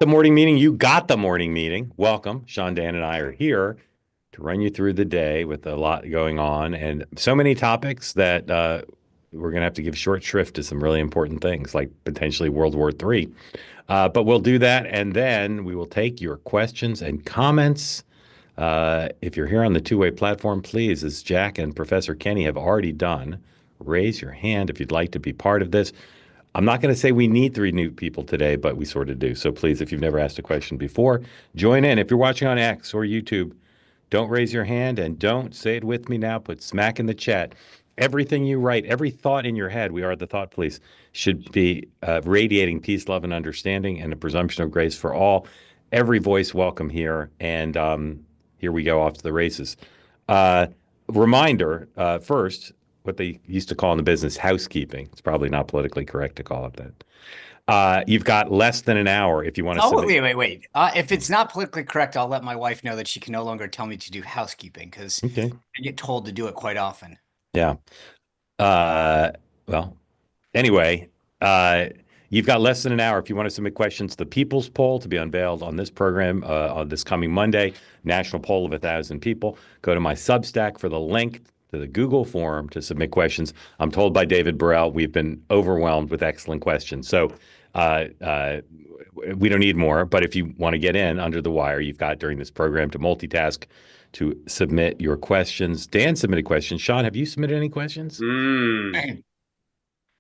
the morning meeting. You got the morning meeting. Welcome. Sean, Dan, and I are here to run you through the day with a lot going on and so many topics that we're going to have to give short shrift to some really important things, like potentially World War III. But we'll do that, and then we will take your questions and comments. If you're here on the two-way platform, please, as Jack and Professor Kenny have already done, raise your hand if you'd like to be part of this. I'm not going to say we need three new people today, but we sort of do. So please, if you've never asked a question before, join in. If you're watching on X or YouTube, don't raise your hand and don't say it with me now. Put smack in the chat. Everything you write, every thought in your head, we are the thought police, should be radiating peace, love, and understanding and a presumption of grace for all. Every voice welcome here. And here we go off to the races. Uh, Reminder first, what they used to call in the business housekeeping. It's probably not politically correct to call it that. You've got less than an hour if you want to Oh, submit. wait. If it's not politically correct, I'll let my wife know that she can no longer tell me to do housekeeping because Okay. I get told to do it quite often. Yeah. Uh, well, anyway, uh, you've got less than an hour if you want to submit questions. The People's Poll to be unveiled on this program on this coming Monday, national poll of 1,000 people. Go to my Substack for the link to the Google form to submit questions. I'm told by David Burrell we've been overwhelmed with excellent questions. So uh, uh, we don't need more. But if you want to get in under the wire, you've got during this program to multitask to submit your questions. Dan submitted questions. Sean, have you submitted any questions? Mm.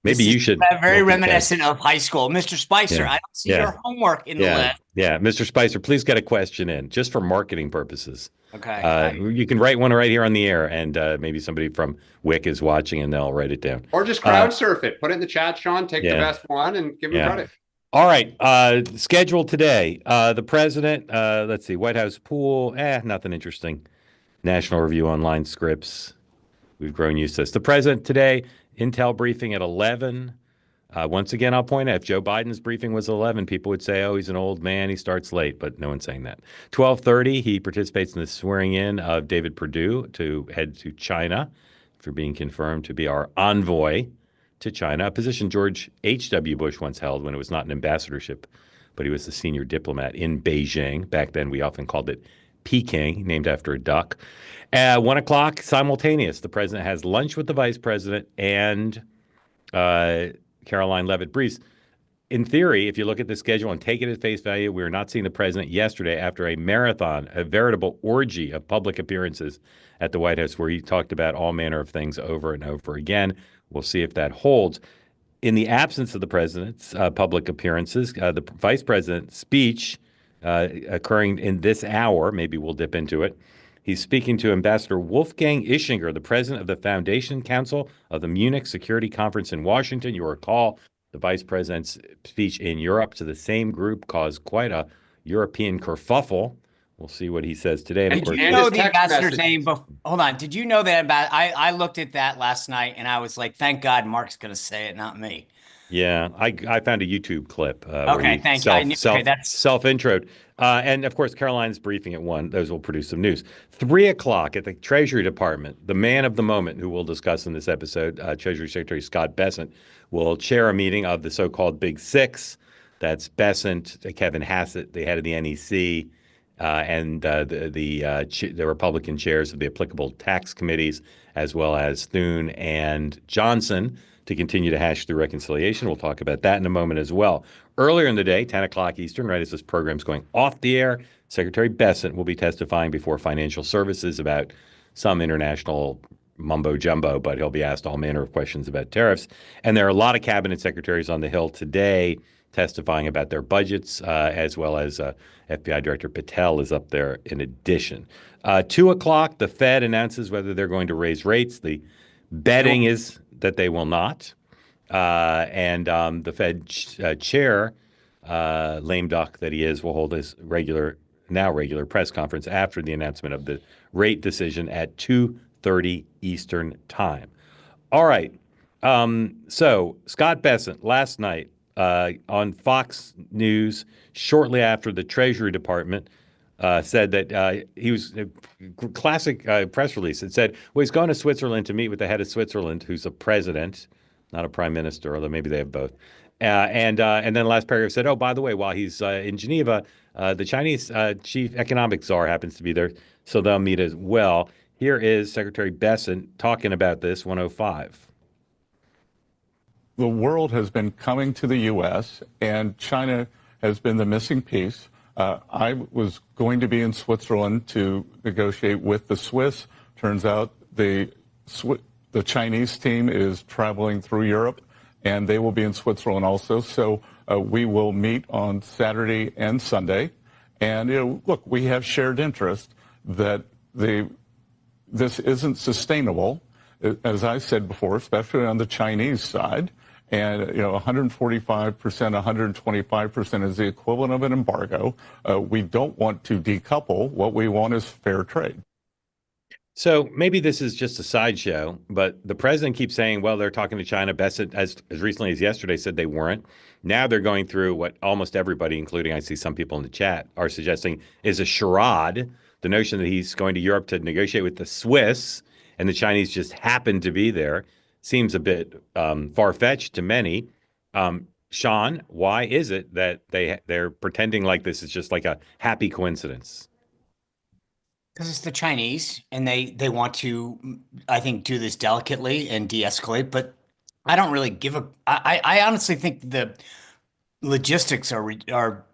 Maybe This is you should very multitask. reminiscent of high school. Mr. Spicer, Yeah. I don't see Yeah. your homework in the Yeah. list. Yeah. Mr. Spicer, please get a question in just for marketing purposes. Okay. You can write one right here on the air, and maybe somebody from WIC is watching and they'll write it down. Or just Uh, crowd surf it. Put it in the chat, Sean. Take the yeah. best one and give him Yeah. credit. All right. Schedule today. The president, let's see, White House pool. Nothing interesting. National Review Online scripts. We've grown used to this. The president today, Intel briefing at 11. Once again, I'll point out if Joe Biden's briefing was 11, people would say, "Oh, he's an old man. He starts late," but no one's saying that. 12:30, he participates in the swearing in of David Perdue to head to China for being confirmed to be our envoy to China, a position George H.W. Bush once held when it was not an ambassadorship, but he was the senior diplomat in Beijing. Back then, we often called it Peking, named after a duck. 1 o'clock, simultaneous. The president has lunch with the vice president and uh, Caroline Levitt Briefs. In theory, if you look at the schedule and take it at face value, we were not seeing the president yesterday after a marathon, a veritable orgy of public appearances at the White House where he talked about all manner of things over and over again. We'll see if that holds. In the absence of the president's public appearances, the vice president's speech occurring in this hour, maybe we'll dip into it. He's speaking to Ambassador Wolfgang Ischinger, the president of the Foundation Council of the Munich Security Conference in Washington. You recall the vice president's speech in Europe to the same group caused quite a European kerfuffle. We'll see what he says today. And of And, course, Did you and know his the text ambassador's message. name? Hold on. Did you know that about? I looked at that last night and I was like, thank God Mark's going to say it, not me. yeah, I found a YouTube clip where Okay, he thank you. I knew. Okay, that's self introed, and of course Caroline's briefing at 1. Those will produce some news. 3 o'clock at the Treasury Department, the man of the moment, who we'll discuss in this episode, Treasury Secretary Scott Bessent, will chair a meeting of the so-called Big Six. That's Bessent, Kevin Hassett, the head of the NEC, and the Republican chairs of the applicable tax committees, as well as Thune and Johnson, to continue to hash through reconciliation. We'll talk about that in a moment as well. Earlier in the day, 10 o'clock Eastern, right as this program's going off the air, Secretary Bessent will be testifying before Financial Services about some international mumbo jumbo, but he'll be asked all manner of questions about tariffs. And there are a lot of cabinet secretaries on the Hill today testifying about their budgets, as well as FBI Director Patel is up there in addition. 2 o'clock, the Fed announces whether they're going to raise rates. The betting is that they will not. And the Fed chair, lame duck that he is, will hold his now regular press conference after the announcement of the rate decision at 2:30 Eastern time. All right. So Scott Bessent last night on Fox News, shortly after the Treasury Department said that he was classic press release. It said, well, he's going to Switzerland to meet with the head of Switzerland, who's a president, not a prime minister, although maybe they have both. And then the last paragraph said, "Oh, by the way, while he's in Geneva, the Chinese chief economic czar happens to be there, so they'll meet as well." Here is Secretary Bessent talking about this 105. The world has been coming to the U.S., and China has been the missing piece. I was going to be in Switzerland to negotiate with the Swiss. Turns out the Chinese team is traveling through Europe, and they will be in Switzerland also. So we will meet on Saturday and Sunday. And look, we have shared interest that this isn't sustainable, as I said before, especially on the Chinese side. And 145%, 125% is the equivalent of an embargo. We don't want to decouple. What we want is fair trade. So maybe this is just a sideshow, but the president keeps saying, well, they're talking to China. Bessent, as recently as yesterday, said they weren't. Now they're going through what almost everybody, including I see some people in the chat, are suggesting is a charade. The notion that he's going to Europe to negotiate with the Swiss and the Chinese just happen to be there seems a bit far-fetched to many. Sean, why is it that they're pretending like this is just like a happy coincidence? Because it's the Chinese, and they want to, I think, do this delicately and de-escalate. But I don't really give a. I honestly think the logistics are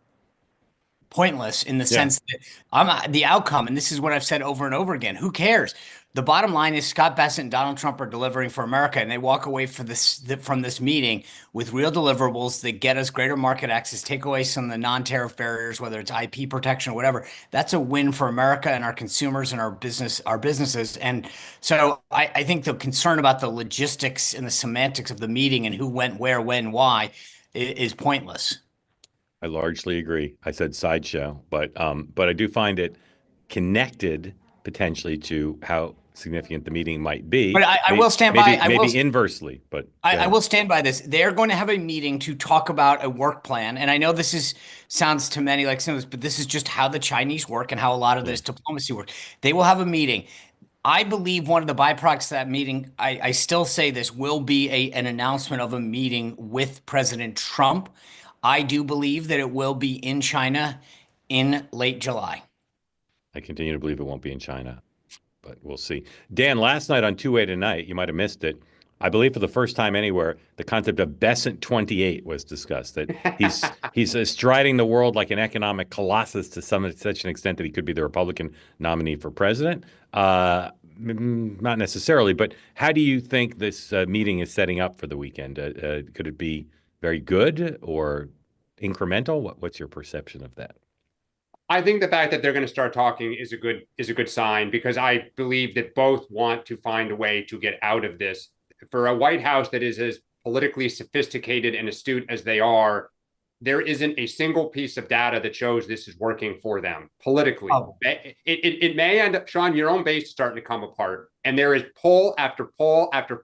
pointless in the sense that the outcome, and this is what I've said over and over again. Who cares? The bottom line is Scott Bessent and Donald Trump are delivering for America, and they walk away from this meeting with real deliverables that get us greater market access, take away some of the non-tariff barriers, whether it's IP protection or whatever. That's a win for America and our consumers and our businesses. And so I think the concern about the logistics and the semantics of the meeting and who went where, when, why is pointless. I largely agree. I said sideshow, but I do find it connected potentially to how significant the meeting might be. But I will stand by. Maybe inversely, but I will stand by this. They're going to have a meeting to talk about a work plan, and I know sounds to many like symbols, but this is just how the Chinese work and how a lot of this diplomacy works. They will have a meeting. I believe one of the byproducts of that meeting, I still say this, will be an announcement of a meeting with President Trump. I do believe that it will be in China in late July. I continue to believe it won't be in China, but we'll see. Dan, last night on Two Way Tonight, you might have missed it. I believe for the first time anywhere, the concept of Bessent 28 was discussed. That he's striding the world like an economic colossus to such an extent that he could be the Republican nominee for president. Not necessarily, but how do you think this meeting is setting up for the weekend? Could it be very good or incremental? What's your perception of that? I think the fact that they're going to start talking is a good sign, because I believe that both want to find a way to get out of this. For a White House that is as politically sophisticated and astute as they are, there isn't a single piece of data that shows this is working for them politically. Oh. It may end up, Sean, your own base is starting to come apart, and there is poll after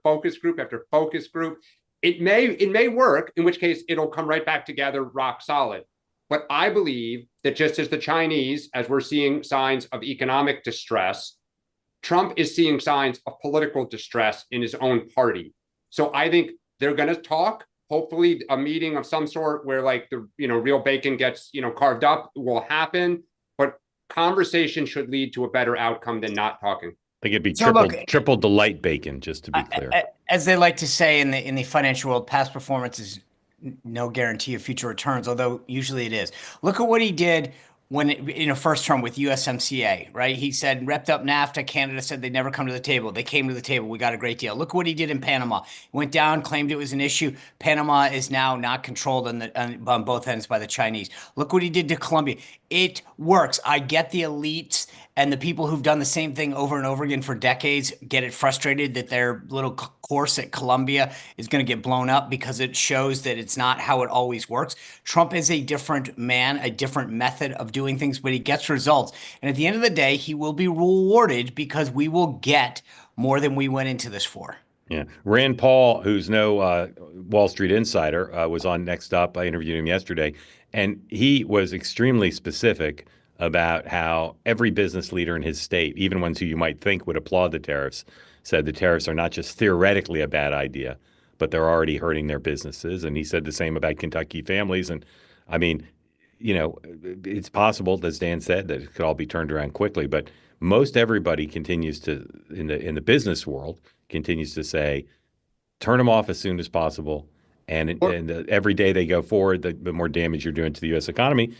focus group after focus group. It may work, in which case it'll come right back together, rock solid. But I believe that just as the Chinese, as we're seeing signs of economic distress, Trump is seeing signs of political distress in his own party. So I think they're going to talk. Hopefully a meeting of some sort where like the real bacon gets carved up will happen. But conversation should lead to a better outcome than not talking. I think it'd be triple delight bacon, just to be clear. As they like to say in the financial world, past performance is no guarantee of future returns, although usually it is. Look at what he did when in a first term with USMCA, right? He said, repped up NAFTA. Canada said they'd never come to the table. They came to the table. We got a great deal. Look what he did in Panama. He went down, claimed it was an issue. Panama is now not controlled on both ends by the Chinese. Look what he did to Colombia. It works. I get the elites and the people who've done the same thing over and over again for decades get it frustrated that their little course at Colombia is going to get blown up because it shows that it's not how it always works. Trump is a different man, a different method of doing things, but he gets results. And at the end of the day, he will be rewarded because we will get more than we went into this for. Yeah. Rand Paul, who's no Wall Street insider, was on Next Up. I interviewed him yesterday, and he was extremely specific about how every business leader in his state, even ones who you might think would applaud the tariffs, said the tariffs are not just theoretically a bad idea, but they're already hurting their businesses. And he said the same about Kentucky families. And I mean, it's possible, as Dan said, that it could all be turned around quickly. But most everybody continues to, in the business world, continues to say, turn them off as soon as possible. And every day they go forward, the more damage you're doing to the U.S. economy.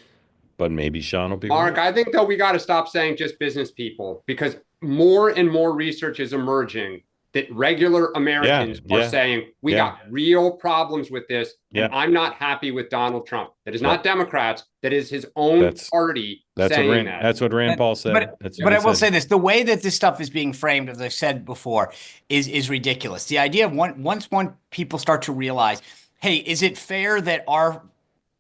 But maybe Sean will be Mark, right. I think though we got to stop saying just business people because more and more research is emerging that regular Yeah, Americans are yeah, saying we yeah, got real problems with this, and yeah. I'm not happy with Donald Trump. That is not Yep. Democrats. That is his own That's party that's what saying Rand that. that's what Rand But Paul said. but That's what but he I will said. say this: the way that this stuff is being framed, as I said before, is ridiculous. The idea of once people start to realize, hey, is it fair that our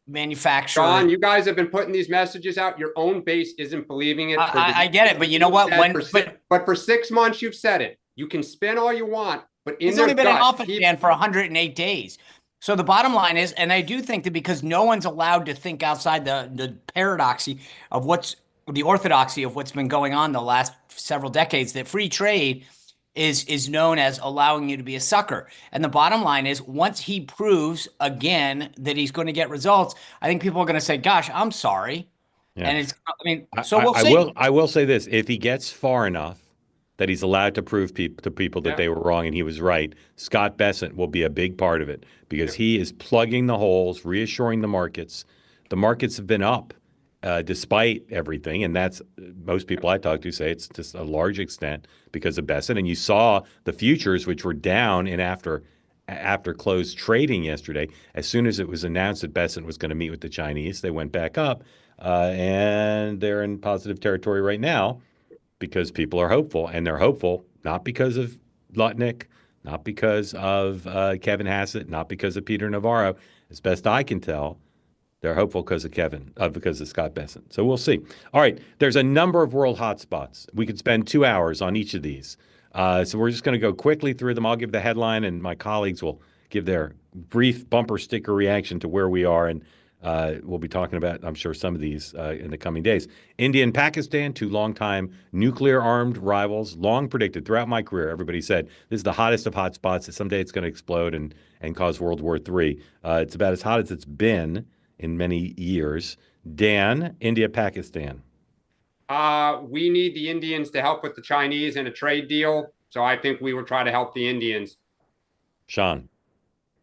manufacturer? John, you guys have been putting these messages out. Your own base isn't believing it for the I get it, reasons but you that know you've what? said for six, But but for 6 months you've said it. You can spin all you want, but in he's their only been in gut, office, Dan, for 108 days. So the bottom line is, and I do think that because no one's allowed to think outside the paradoxy of the orthodoxy of what's been going on the last several decades, that free trade is known as allowing you to be a sucker. And the bottom line is, once he proves again that he's going to get results, I think people are going to say, "Gosh, I'm sorry." Yeah. And I mean, I, so I we'll I see. will I will say this: if he gets far enough that he's allowed to prove to people that yeah, they were wrong and he was right, Scott Bessent will be a big part of it because yeah. he is plugging the holes, reassuring the markets. The markets have been up despite everything, and that's most people I talk to say it's just a large extent because of Bessent. And you saw the futures, which were down in after closed trading yesterday. As soon as it was announced that Bessent was going to meet with the Chinese, they went back up, and they're in positive territory right now because people are hopeful, and they're hopeful not because of Lutnick, not because of Kevin Hassett, not because of Peter Navarro. As best I can tell, they're hopeful because of Scott Bessent. So we'll see. All right, there's a number of world hotspots. We could spend 2 hours on each of these. So we're just going to go quickly through them. I'll give the headline, and my colleagues will give their brief bumper sticker reaction to where we are. And we'll be talking about, I'm sure, some of these in the coming days. India and Pakistan, two longtime nuclear-armed rivals, long predicted throughout my career. Everybody said this is the hottest of hotspots. Someday it's going to explode and cause World War III. It's about as hot as it's been in many years. Dan, India, Pakistan. We need the Indians to help with the Chinese in a trade deal. So I think we will try to help the Indians. Sean.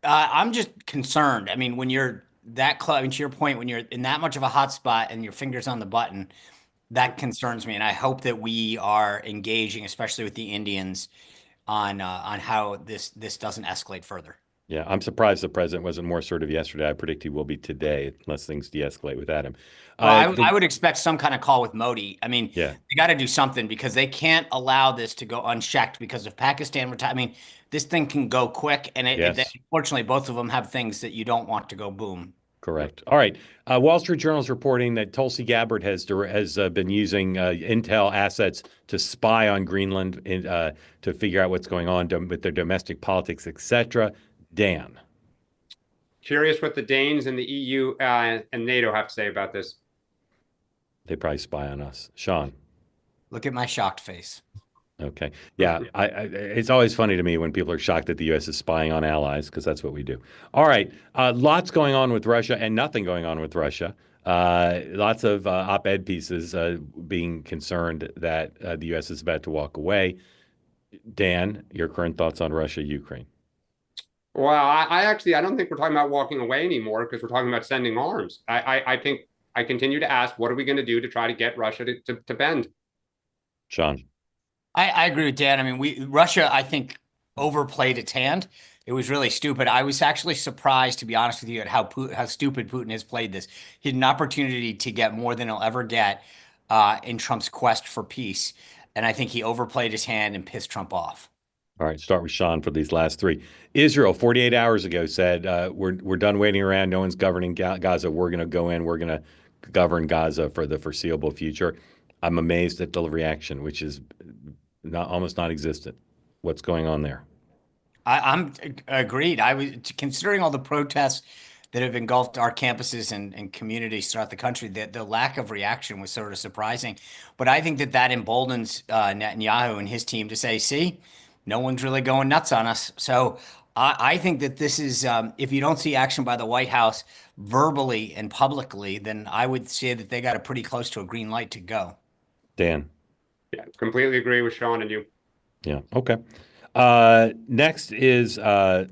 I'm just concerned. I mean, when you're that close, I mean, to your point, when you're in that much of a hot spot and your fingers on the button, that concerns me. And I hope that we are engaging, especially with the Indians, on how this doesn't escalate further. Yeah, I'm surprised the president wasn't more assertive yesterday. I predict he will be today, unless things de-escalate with him. Well, I would expect some kind of call with Modi. I mean, Yeah, they got to do something because they can't allow this to go unchecked because of Pakistan. I mean, this thing can go quick, and yes, unfortunately, both of them have things that you don't want to go boom. correct. All right. Wall Street Journal is reporting that Tulsi Gabbard has been using intel assets to spy on Greenland to figure out what's going on with their domestic politics, etc. Dan. Curious what the Danes and the EU and NATO have to say about this. They probably spy on us. Sean. Look at my shocked face. Okay. Yeah. It's always funny to me when people are shocked that the U.S. is spying on allies because that's what we do. All right. Lots going on with Russia and nothing going on with Russia. Lots of op-ed pieces being concerned that the U.S. is about to walk away. Dan, your current thoughts on Russia, Ukraine? Well, I don't think we're talking about walking away anymore because we're talking about sending arms. I think I continue to ask, what are we going to do to try to get Russia to bend? Sean. I agree with Dan. I mean, Russia, I think, overplayed its hand. It was really stupid. I was actually surprised, to be honest with you, at how stupid Putin has played this. He had an opportunity to get more than he'll ever get in Trump's quest for peace, and I think he overplayed his hand and pissed Trump off. All right, start with Sean for these last three. Israel, 48 hours ago, said we're done waiting around. No one's governing Gaza. We're going to go in. We're going to govern Gaza for the foreseeable future. I'm amazed at the reaction, which is almost non-existent. What's going on there? I'm agreed. I was considering all the protests that have engulfed our campuses and communities throughout the country. The lack of reaction was sort of surprising, but I think that emboldens Netanyahu and his team to say, "See, no one's really going nuts on us." So I think that this is, if you don't see action by the White House verbally and publicly, then I would say that they got a pretty close to a green light to go. Dan. Yeah, completely agree with Sean and you. Yeah. Okay. Next is Iran.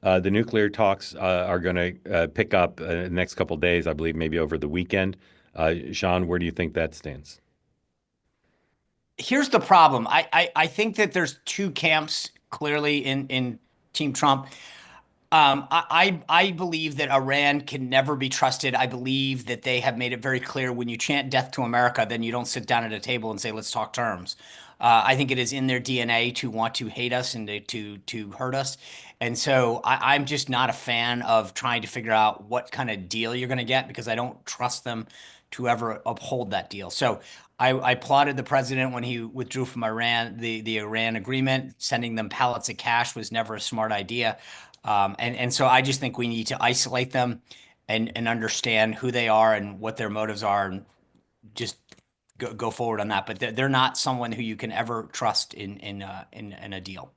The nuclear talks are going to pick up in the next couple of days, I believe, maybe over the weekend. Sean, where do you think that stands? Here's the problem. I think that there's two camps clearly in Team Trump. I believe that Iran can never be trusted. I believe that they have made it very clear when you chant death to America, then you don't sit down at a table and say, let's talk terms. I think it is in their DNA to want to hate us and to hurt us. And so I'm just not a fan of trying to figure out what kind of deal you're going to get because I don't trust them to ever uphold that deal. So I applauded the president when he withdrew from Iran. The Iran agreement, sending them pallets of cash was never a smart idea. And so I just think we need to isolate them and understand who they are and what their motives are and just go forward on that. But they're not someone who you can ever trust in a deal.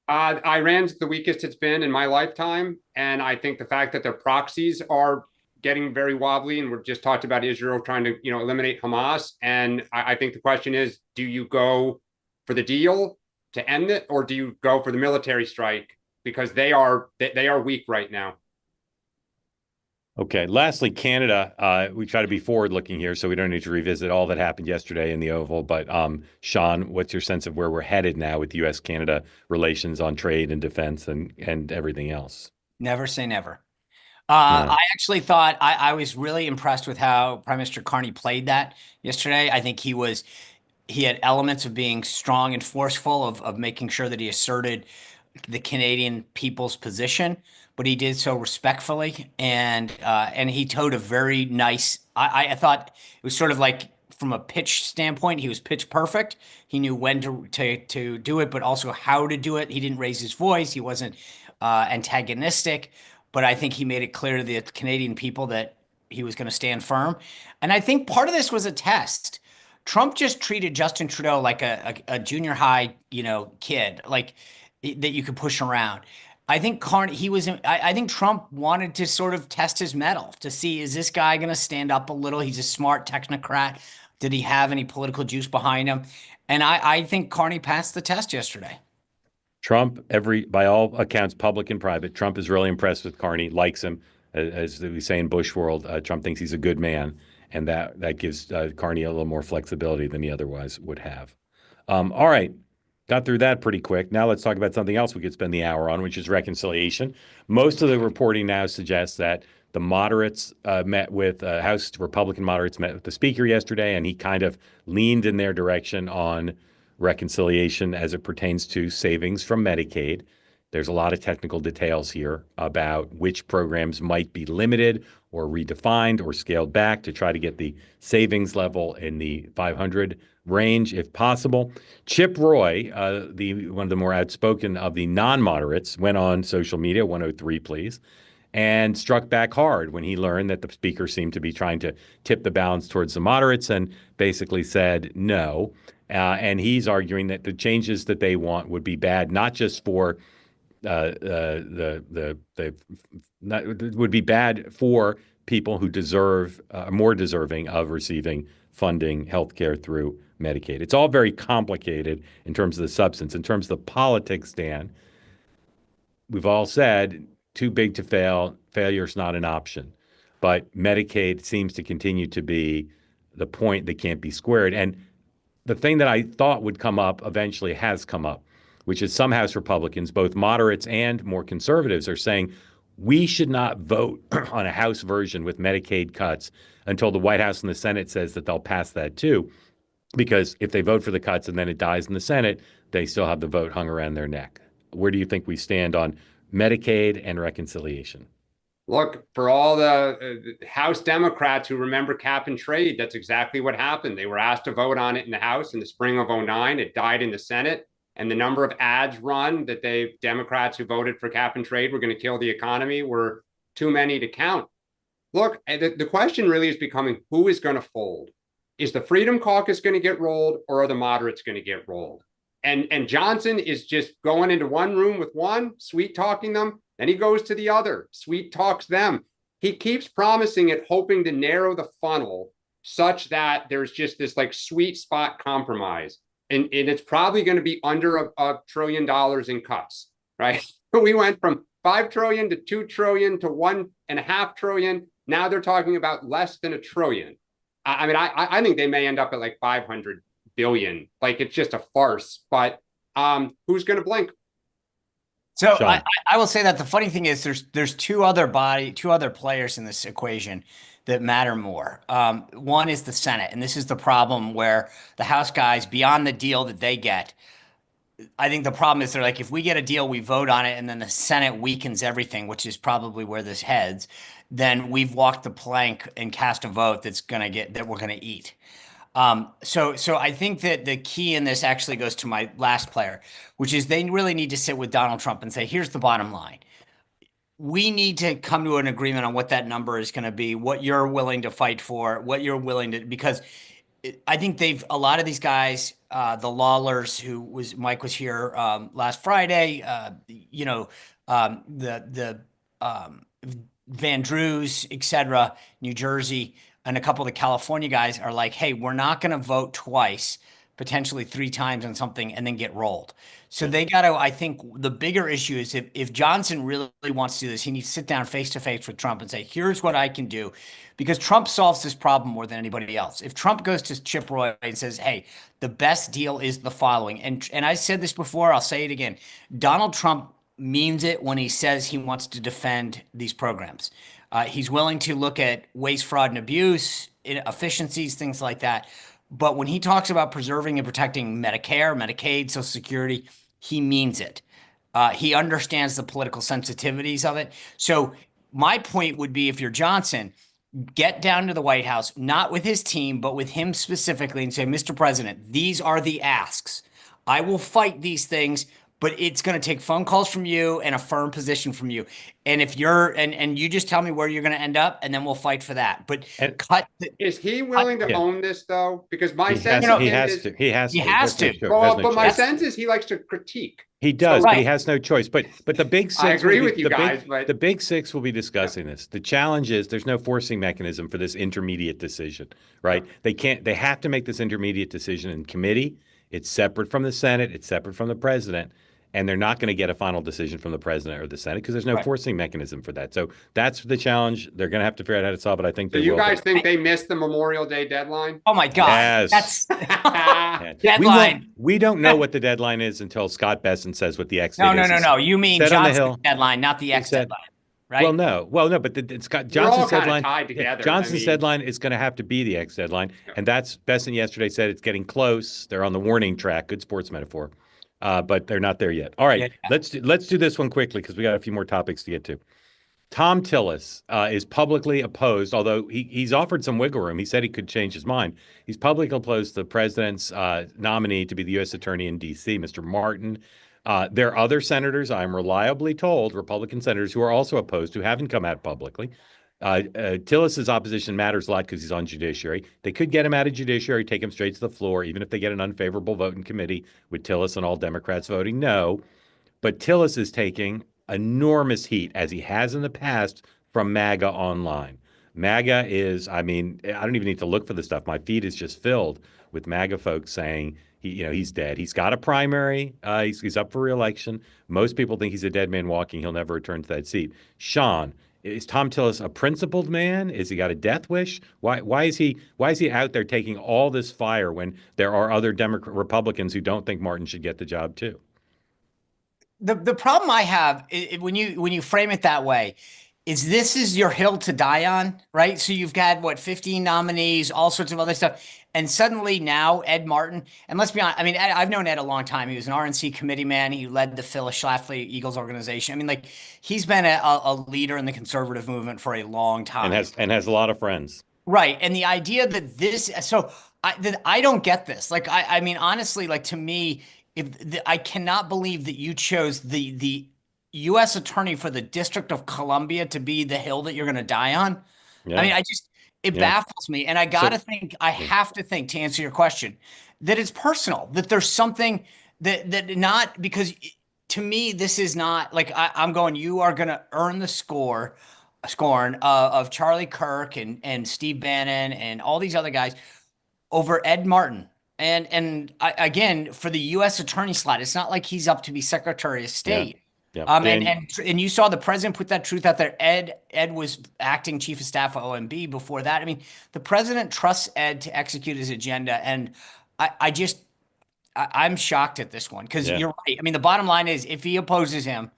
Iran's the weakest it's been in my lifetime, and I think the fact that their proxies are getting very wobbly, and we're just talked about Israel trying to eliminate Hamas, and I think the question is, do you go for the deal to end it, or do you go for the military strike because they are weak right now? Okay. Lastly, Canada. We try to be forward-looking here, so we don't need to revisit all that happened yesterday in the Oval. But Sean, what's your sense of where we're headed now with U.S.-Canada relations on trade and defense and everything else? Never say never. No. I actually thought I was really impressed with how Prime Minister Carney played that yesterday. I think he had elements of being strong and forceful, of making sure that he asserted the Canadian people's position, but he did so respectfully, and he towed a very nice. I thought it was sort of like from a pitch standpoint, he was pitch perfect. He knew when to do it, but also how to do it. He didn't raise his voice. He wasn't antagonistic, but I think he made it clear to the Canadian people that he was going to stand firm. And I think part of this was a test. Trump just treated Justin Trudeau like a junior high, kid, like that you could push around. I think I think Trump wanted to sort of test his mettle to see, is this guy going to stand up a little? He's a smart technocrat. Did he have any political juice behind him? And I think Carney passed the test yesterday. Trump, by all accounts, public and private, Trump is really impressed with Carney, likes him. As we say in Bush world, Trump thinks he's a good man, and that gives Carney a little more flexibility than he otherwise would have. All right. Got through that pretty quick. Now let's talk about something else we could spend the hour on, which is reconciliation. Most of the reporting now suggests that the moderates House Republican moderates met with the speaker yesterday, and he kind of leaned in their direction on reconciliation as it pertains to savings from Medicaid. There's a lot of technical details here about which programs might be limited or redefined or scaled back to try to get the savings level in the 500 range, if possible. Chip Roy, one of the more outspoken of the non-moderates, went on social media, 103 please, and struck back hard when he learned that the speaker seemed to be trying to tip the balance towards the moderates and basically said no. And he's arguing that the changes that they want would be bad, not just for would be bad for people who deserve more deserving of receiving funding healthcare through Medicaid. It's all very complicated in terms of the substance. In terms of the politics, Dan, we've all said too big to fail. Failure is not an option. But Medicaid seems to continue to be the point that can't be squared. And the thing that I thought would come up eventually has come up, which is some House Republicans, both moderates and more conservatives, are saying we should not vote on a House version with Medicaid cuts until the White House and the Senate says that they'll pass that too. Because if they vote for the cuts and then it dies in the Senate, they still have the vote hung around their neck. Where do you think we stand on Medicaid and reconciliation? Look, for all the House Democrats who remember cap and trade, that's exactly what happened. They were asked to vote on it in the House in the spring of 2009. It died in the Senate. And the number of ads run that Democrats who voted for cap and trade were going to kill the economy were too many to count. Look, the question really is becoming, who is going to fold? Is the Freedom Caucus going to get rolled, or are the moderates going to get rolled? And Johnson is just going into one room with one, sweet talking them. Then he goes to the other, sweet talks them. He keeps promising it, hoping to narrow the funnel such that there's just this like sweet spot compromise. And it's probably going to be under $1 trillion in cuts, right? We went from 5 trillion to 2 trillion to 1.5 trillion. Now they're talking about less than $1 trillion. I mean, I think they may end up at like 500 billion. Like it's just a farce. But who's going to blink? So I will say that the funny thing is there's two other players in this equation that matter more. One is the Senate, and this is the problem where the House guys, beyond the deal that they get, I think the problem is they're like, if we get a deal, we vote on it, and then the Senate weakens everything, which is probably where this heads, then we've walked the plank and cast a vote that we're gonna eat. So I think that the key in this actually goes to my last player, which is they really need to sit with Donald Trump and say, here's the bottom line. We need to come to an agreement on what that number is going to be, what you're willing to fight for, what you're willing to, because I think a lot of these guys, the Lawlers, Mike was here last Friday, the Van Drews, et cetera, New Jersey, and a couple of the California guys are like, hey, we're not going to vote twice, potentially 3 times on something and then get rolled. So they got to, I think the bigger issue is if Johnson really wants to do this, he needs to sit down face to face with Trump and say, here's what I can do. Because Trump solves this problem more than anybody else. If Trump goes to Chip Roy and says, hey, the best deal is the following. And I said this before, I'll say it again. Donald Trump means it when he says he wants to defend these programs. He's willing to look at waste, fraud, and abuse, efficiencies, things like that. But when he talks about preserving and protecting Medicare, Medicaid, Social Security, he means it. He understands the political sensitivities of it. So my point would be, if you're Johnson, get down to the White House, not with his team, but with him specifically, and say, Mr. President, these are the asks. I will fight these things, but it's going to take phone calls from you and a firm position from you. And if you're, and you just tell me where you're going to end up, and then we'll fight for that. But is he willing to own this though? Because my sense he has to. But my sense is he likes to critique. He does, but he has no choice. But the big six. I agree with you guys, but the big six will be discussing this. The challenge is there's no forcing mechanism for this intermediate decision, right? They have to make this intermediate decision in committee. It's separate from the Senate. It's separate from the president. And they're not going to get a final decision from the president or the Senate because there's no forcing mechanism for that. So that's the challenge. They're going to have to figure out how to solve it. I think. So you guys think they missed the Memorial Day deadline? Oh my God! Yes. That's deadline. We don't know what the deadline is until Scott Besson says what the X date is. No. You mean Johnson's deadline, not the X deadline, right? Well, no, but Johnson's deadline. Tied together. Johnson's deadline is going to have to be the X deadline, and that's Besson yesterday said it's getting close. They're on the warning track. Good sports metaphor. But they're not there yet. All right, let's do this one quickly because we got a few more topics to get to. Tom Tillis is publicly opposed, although he's offered some wiggle room. He said he could change his mind. He's publicly opposed the president's nominee to be the U.S. Attorney in D.C., Mr. Martin. There are other senators, I'm reliably told, Republican senators, who are also opposed, who haven't come out publicly. Tillis's opposition matters a lot because he's on judiciary. They could get him out of judiciary, take him straight to the floor, even if they get an unfavorable vote in committee with Tillis and all Democrats voting no. But Tillis is taking enormous heat, as he has in the past, from MAGA online. MAGA is, I don't even need to look for the stuff. My feed is just filled with MAGA folks saying he's dead. He's got a primary. He's up for re-election. Most people think he's a dead man walking. He'll never return to that seat. Sean, is Tom Tillis a principled man? Is he got a death wish? Why is he out there taking all this fire when there are other Republicans who don't think Martin should get the job too? The problem I have when you frame it that way is this is your hill to die on, right? So you've got 15 nominees, all sorts of other stuff. And suddenly now Ed Martin, and let's be honest, I've known Ed a long time. He was an RNC committee man. He led the Phyllis Schlafly Eagles organization. He's been a leader in the conservative movement for a long time. And has a lot of friends. Right. And the idea that I don't get this. Honestly, to me, I cannot believe that you chose the U.S. attorney for the District of Columbia to be the hill that you're going to die on. Yeah. It baffles me. And I have to think, to answer your question, that it's personal, that there's something that not because to me this is not like I'm going. You are going to earn the scorn of Charlie Kirk and Steve Bannon and all these other guys over Ed Martin. Again, for the U.S. attorney slot, it's not like he's up to be Secretary of Yeah. State. Yeah. And you saw the president put that truth out there. Ed was acting chief of staff of OMB before that. I mean, the president trusts Ed to execute his agenda, and I'm shocked at this one because Yeah. you're right. I mean, the bottom line is if he opposes him,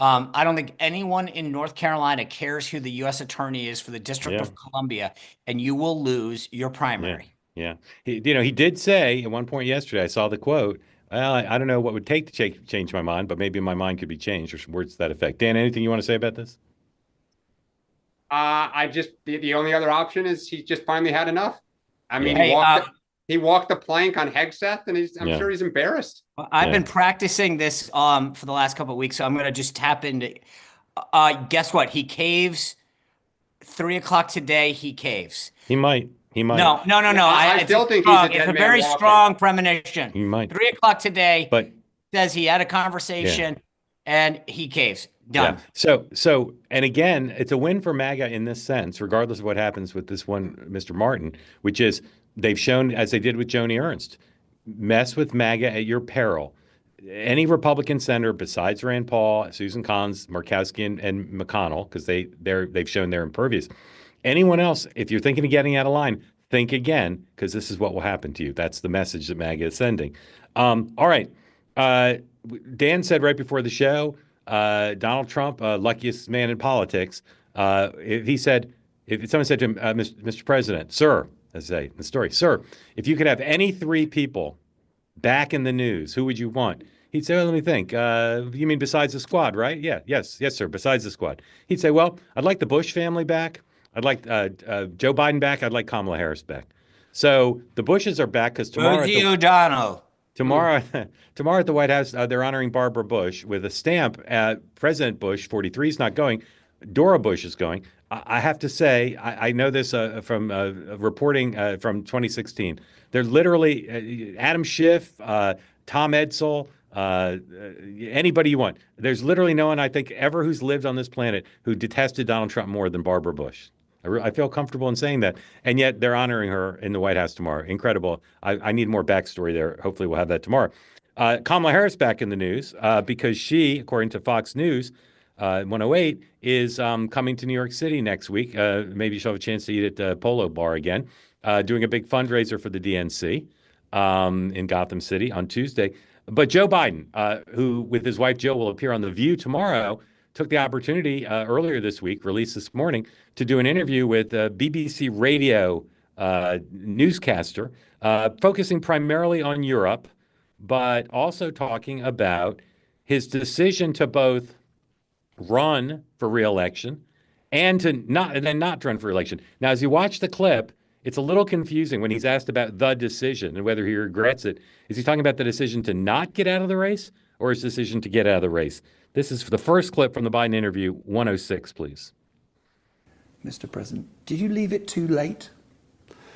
I don't think anyone in North Carolina cares who the U.S. attorney is for the District Yeah. of Columbia, and you will lose your Yeah. primary. Yeah. He did say at one point yesterday, I saw the quote, well, I don't know what would take to change my mind, but maybe my mind could be changed, or some words to that effect. Dan, anything you want to say about this? The only other option is he just finally had enough. I mean, Yeah. he walked the plank on Hegseth, and I'm Yeah. sure he's embarrassed. I've Yeah. been practicing this for the last couple of weeks, so I'm gonna just tap into. Guess what? He caves. 3 o'clock today. He caves. He might. He might. No. I still think he's a dead It's a man very walking. strong premonition. He might. 3 o'clock today. But Says he had a conversation and he caves. Done. yeah. So, and again, it's a win for MAGA in this sense, regardless of what happens with this one, Mr. Martin, which is they've shown, as they did with Joni Ernst, mess with MAGA at your peril. Any Republican senator besides Rand Paul, Susan Collins, Murkowski, and McConnell, because they've shown they're impervious. Anyone else, if you're thinking of getting out of line, think again, because this is what will happen to you. That's the message that MAGA is sending. All right. Dan said right before the show, Donald Trump, luckiest man in politics. If someone said to him, Mr. President, sir, as they say in the story, sir, if you could have any three people back in the news, who would you want? He'd say, well, let me think. You mean besides the squad, right? Yeah, yes, sir, besides the squad. He'd say, well, I'd like the Bush family back. I'd like Joe Biden back. I'd like Kamala Harris back. So the Bushes are back because tomorrow. O'Donnell. Tomorrow at the White House, they're honoring Barbara Bush with a stamp at President Bush. 43 is not going. Dora Bush is going. I have to say, I know this from reporting from 2016. They're literally Adam Schiff, Tom Edsall, anybody you want. There's literally no one, I think, ever who's lived on this planet who detested Donald Trump more than Barbara Bush. I feel comfortable in saying that. And yet they're honoring her in the White House tomorrow. Incredible. I need more backstory there. Hopefully we'll have that tomorrow. Kamala Harris back in the news because she, according to Fox News 108, is coming to New York City next week. Maybe she'll have a chance to eat at the Polo Bar again, doing a big fundraiser for the DNC in Gotham City on Tuesday. But Joe Biden, who with his wife Jill will appear on The View tomorrow, took the opportunity earlier this week, released this morning, to do an interview with a BBC radio newscaster, focusing primarily on Europe, but also talking about his decision to both run for re-election and then not run for re-election. Now, as you watch the clip, it's a little confusing when he's asked about the decision and whether he regrets it. Is he talking about the decision to not get out of the race or his decision to get out of the race? This is the first clip from the Biden interview, 106, please. Mr. President, did you leave it too late?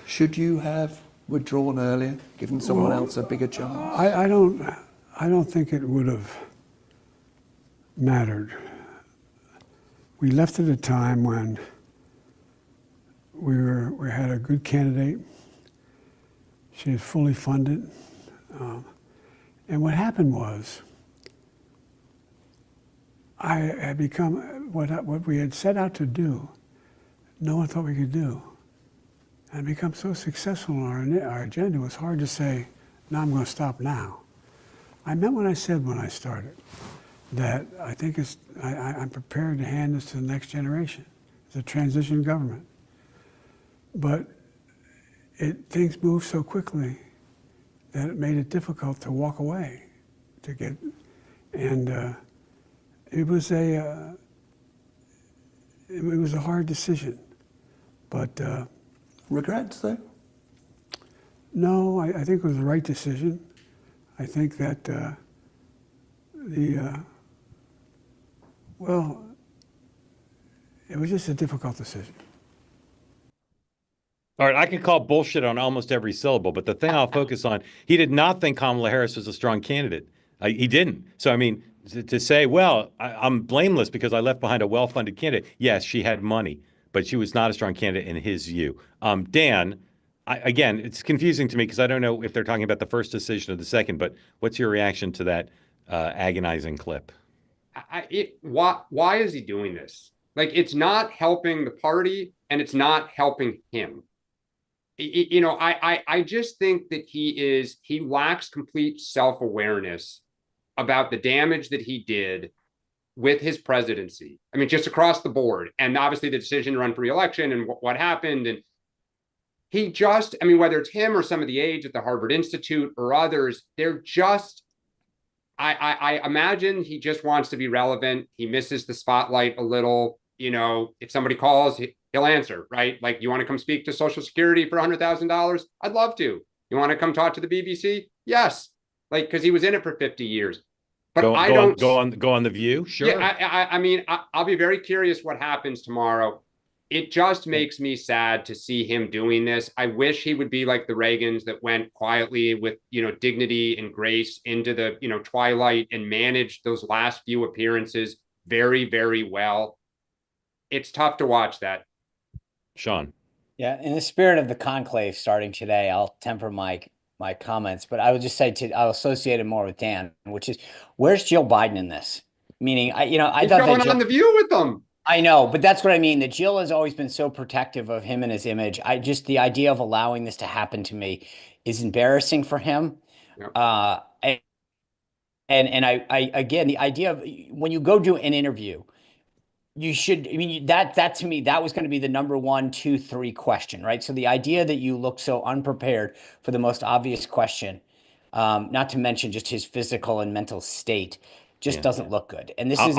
Should you have withdrawn earlier, given someone else a bigger chance? I don't think it would have mattered. We left at a time when we had a good candidate. She was fully funded, and what happened was I had become what we had set out to do. No one thought we could do, and become so successful in our agenda. It was hard to say, "No, I'm going to stop now." I meant what I said when I started. That I think I'm prepared to hand this to the next generation. It's a transition government. But things moved so quickly that it made it difficult to walk away, it was a hard decision. But regrets, though? No, I think it was the right decision. I think that it was just a difficult decision. All right, I could call bullshit on almost every syllable, but the thing I'll focus on, he did not think Kamala Harris was a strong candidate. He didn't. So, I mean, to say, well, I'm blameless because I left behind a well-funded candidate. Yes, she had money, but she was not a strong candidate in his view. Dan, again, it's confusing to me because I don't know if they're talking about the first decision or the second, but what's your reaction to that agonizing clip? Why is he doing this? Like, it's not helping the party and it's not helping him. I just think that he lacks complete self-awareness about the damage that he did with his presidency. I mean, just across the board, and obviously the decision to run for re-election and what happened. And he just, I mean, whether it's him or some of the aides at the Harvard Institute or others, they're just, I imagine he just wants to be relevant. He misses the spotlight a little. If somebody calls, he'll answer, right? Like, you want to come speak to Social Security for $100,000? I'd love to. You want to come talk to the BBC? Yes. Like, because he was in it for 50 years. But I don't go on the View. Sure. Yeah, I mean, I'll be very curious what happens tomorrow. It just makes me sad to see him doing this. I wish he would be like the Reagans that went quietly with, dignity and grace into the, twilight and managed those last few appearances very, very well. It's tough to watch that. Sean. Yeah, in the spirit of the conclave starting today, I'll temper my comments, but I would just say I'll associate it more with Dan, which is, where's Jill Biden in this? Meaning, I He's thought going that on the View with them. I know, but that's what I mean. That Jill has always been so protective of him and his image. The idea of allowing this to happen to me is embarrassing for him. Yep. I again, the idea of when you go do an interview, you should, I mean, that to me, that was going to be the number 1, 2, 3 question, right? So the idea that you look so unprepared for the most obvious question, not to mention just his physical and mental state, just doesn't look good. And this is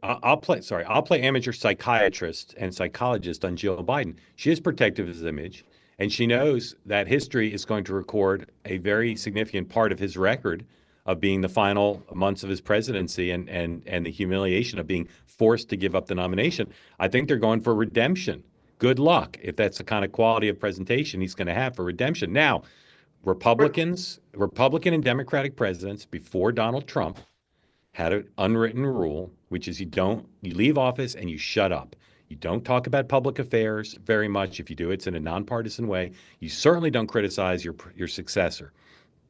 I'll play amateur psychiatrist and psychologist on Jill Biden. She is protective of his image, and she knows that history is going to record a very significant part of his record of being the final months of his presidency and the humiliation of being forced to give up the nomination. I think they're going for redemption. Good luck if that's the kind of quality of presentation he's going to have for redemption. Now, Republican and Democratic presidents before Donald Trump had an unwritten rule, which is you leave office and you shut up. You don't talk about public affairs very much. If you do, it's in a nonpartisan way. You certainly don't criticize your successor.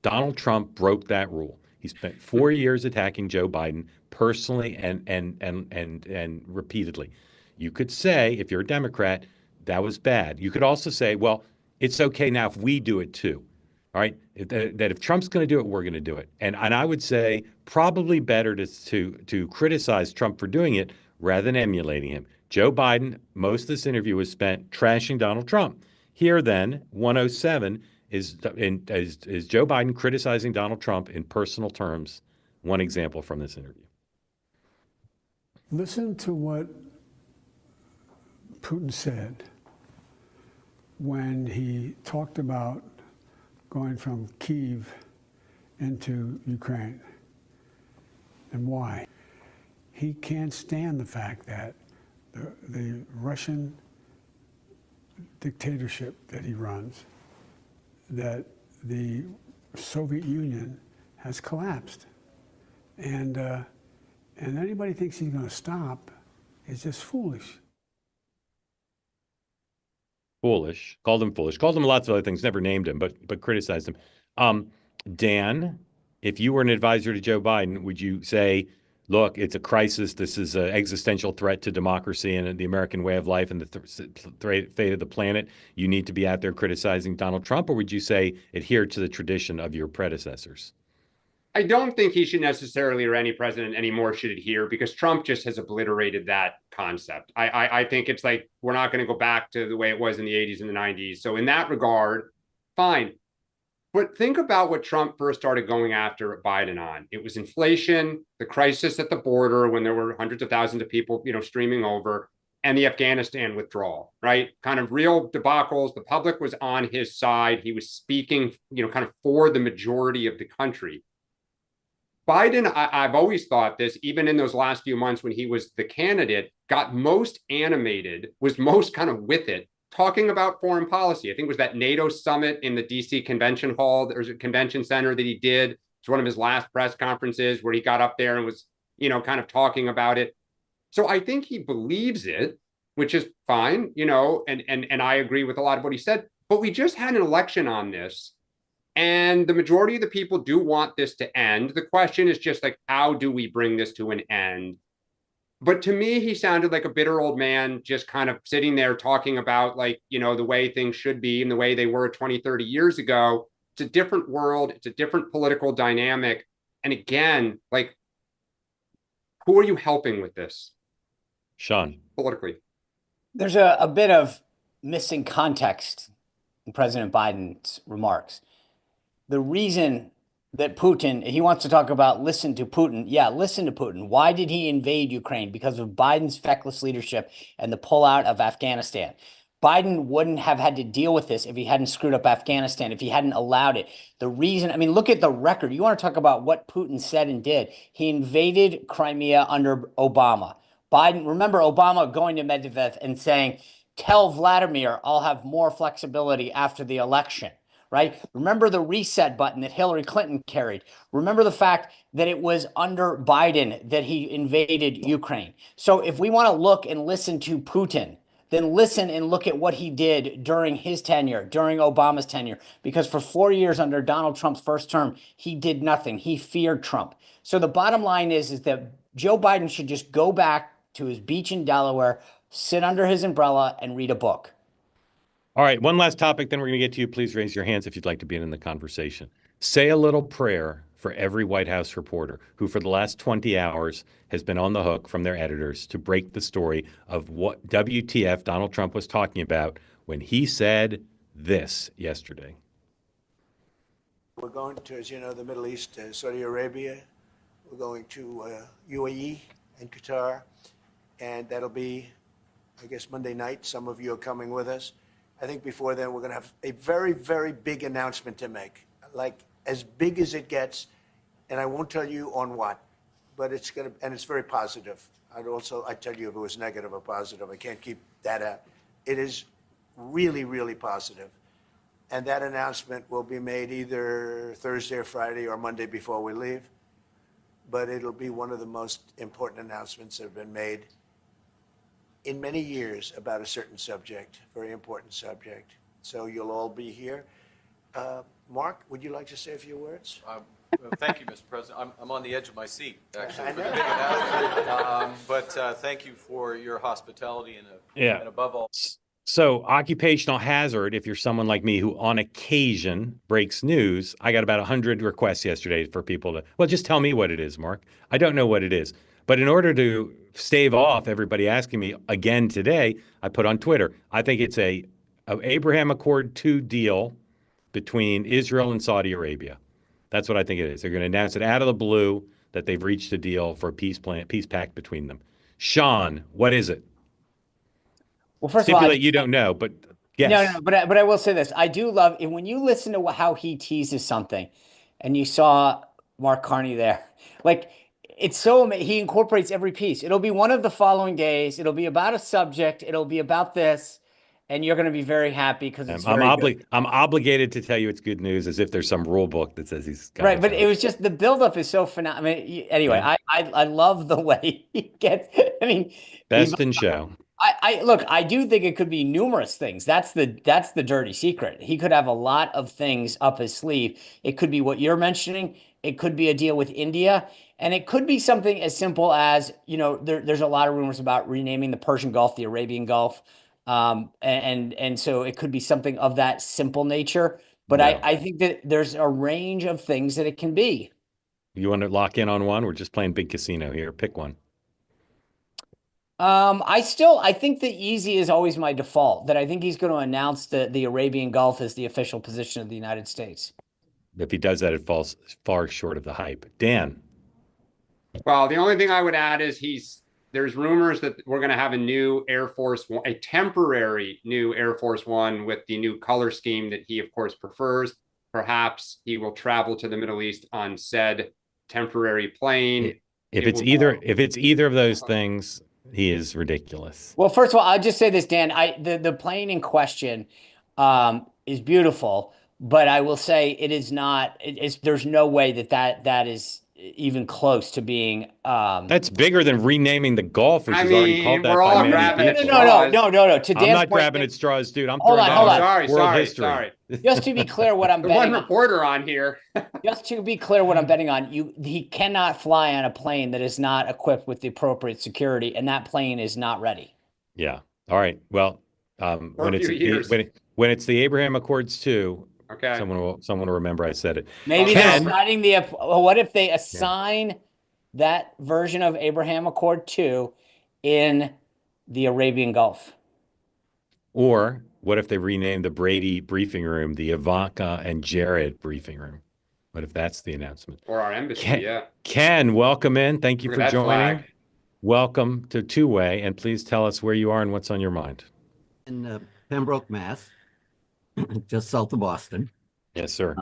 Donald Trump broke that rule. He spent 4 years attacking Joe Biden personally and repeatedly. You could say, if you're a Democrat, that was bad. You could also say, well, it's okay now if we do it too. All right, that if Trump's going to do it, we're going to do it. And I would say probably better to criticize Trump for doing it rather than emulating him. Joe Biden, most of this interview was spent trashing Donald Trump. Here then, 107 is Joe Biden criticizing Donald Trump in personal terms. One example from this interview. Listen to what Putin said when he talked about going from Kiev into Ukraine. And why? He can't stand the fact that the Russian dictatorship that he runs, that the Soviet Union has collapsed. And anybody thinks he's going to stop is just foolish. Foolish. Called him foolish. Called him lots of other things. Never named him, but criticized him. Dan, if you were an advisor to Joe Biden, would you say, look, it's a crisis. This is an existential threat to democracy and the American way of life and the fate of the planet. You need to be out there criticizing Donald Trump, or would you say adhere to the tradition of your predecessors? I don't think he should necessarily, or any president anymore, should adhere, because Trump just has obliterated that concept. I think it's like, we're not going to go back to the way it was in the 80s and the 90s. So in that regard, fine. But think about what Trump first started going after Biden on. It was inflation, the crisis at the border when there were hundreds of thousands of people, streaming over, and the Afghanistan withdrawal, right? Kind of real debacles. The public was on his side. He was speaking, kind of for the majority of the country. Biden, I've always thought this, even in those last few months when he was the candidate, got most animated, was most kind of with it talking about foreign policy. I think it was that NATO summit in the DC convention hall, there's a convention center that he did. It's one of his last press conferences where he got up there and was, kind of talking about it. So I think he believes it, which is fine, and I agree with a lot of what he said. But we just had an election on this, and the majority of the people do want this to end. The question is just like, how do we bring this to an end? But to me, he sounded like a bitter old man, just kind of sitting there talking about like, the way things should be and the way they were 20, 30 years ago. It's a different world. It's a different political dynamic. And again, like, who are you helping with this? Sean. Politically. There's a bit of missing context in President Biden's remarks. The reason that Putin, he wants to talk about listen to Putin. Yeah, listen to Putin. Why did he invade Ukraine? Because of Biden's feckless leadership and the pullout of Afghanistan. Biden wouldn't have had to deal with this if he hadn't screwed up Afghanistan, if he hadn't allowed it. The reason, I mean, look at the record. You want to talk about what Putin said and did. He invaded Crimea under Obama. Biden, remember Obama going to Medvedev and saying, tell Vladimir I'll have more flexibility after the election. Right? Remember the reset button that Hillary Clinton carried. Remember the fact that it was under Biden that he invaded Ukraine. So if we want to look and listen to Putin, then listen and look at what he did during his tenure, during Obama's tenure. Because for 4 years under Donald Trump's first term, he did nothing. He feared Trump. So the bottom line is that Joe Biden should just go back to his beach in Delaware, sit under his umbrella, and read a book. All right, one last topic, then we're going to get to you. Please raise your hands if you'd like to be in the conversation. Say a little prayer for every White House reporter who for the last 20 hours has been on the hook from their editors to break the story of what WTF Donald Trump was talking about when he said this yesterday. We're going to, as you know, the Middle East, Saudi Arabia. We're going to UAE and Qatar, and that'll be, I guess, Monday night. Some of you are coming with us. I think before then, we're going to have a very, very big announcement to make, like as big as it gets. And I won't tell you on what, but it's going to, and it's very positive. I'd tell you if it was negative or positive. I can't keep that out. It is really, really positive. And that announcement will be made either Thursday or Friday or Monday before we leave. But it'll be one of the most important announcements that have been made in many years about a certain subject, very important subject. So you'll all be here. Mark, would you like to say a few words? Thank you, Mr. President. I'm on the edge of my seat, actually, for the big announcement. But thank you for your hospitality and above all. So occupational hazard, if you're someone like me who on occasion breaks news, I got about 100 requests yesterday for people to, well, just tell me what it is, Mark. I don't know what it is. But in order to stave off everybody asking me again today, I put on Twitter, I think it's a Abraham Accord 2 deal between Israel and Saudi Arabia. That's what I think it is. They're going to announce it out of the blue that they've reached a deal for a peace pact between them. Sean, what is it? Well, first Stipulate of all, you don't know, but yes. No, but I will say this. I do love it when you listen to how he teases something and you saw Mark Carney there. Like, it's so amazing. He incorporates every piece. It'll be one of the following days. It'll be about a subject. It'll be about this. And you're going to be very happy because it's I'm obligated to tell you it's good news, as if there's some rule book that says he's got right. But it was just the buildup is so phenomenal. I mean, anyway, yeah. I love the way he gets. I mean, best in show. Look, I do think it could be numerous things. That's the dirty secret. He could have a lot of things up his sleeve. It could be what you're mentioning. It could be a deal with India. And it could be something as simple as, there's a lot of rumors about renaming the Persian Gulf, the Arabian Gulf. And so it could be something of that simple nature. But no. I think that there's a range of things that it can be. You want to lock in on one? We're just playing big casino here. Pick one. I think the easy is always my default, that I think he's going to announce the Arabian Gulf as the official position of the United States. If he does that, it falls far short of the hype. Dan. Well, the only thing I would add is there's rumors that we're going to have a new Air Force One, a temporary new Air Force One with the new color scheme that he, of course, prefers. Perhaps he will travel to the Middle East on said temporary plane. If it's either of those things, He is ridiculous. Well, first of all, I'll just say this, Dan. The plane in question is beautiful, but I will say it is not. There's no way that is even close to being. That's bigger than renaming the Gulf, which I is already mean, called that we're by all many grabbing people. at No. To I'm Dan's not point, grabbing at straws, dude. I'm Hold throwing on, down hold on. world sorry. history. Just to be clear, what I'm The one betting on. reporter on here. Just to be clear, what I'm betting on, he cannot fly on a plane that is not equipped with the appropriate security, and that plane is not ready. Yeah. All right. Well, For when a it's few years. when it's the Abraham Accords 2, Okay. someone will remember I said it. Maybe Okay. they're Ken, assigning what if they assign that version of Abraham Accord 2 in the Arabian Gulf? or what if they rename the Brady briefing room the Ivanka and Jared briefing room? What if that's the announcement? Or our embassy, Ken, welcome in. Thank you Look for at that joining. flag. Welcome to Two Way, and please tell us where you are and what's on your mind. In Pembroke, Mass, just south of Boston. Yes, sir.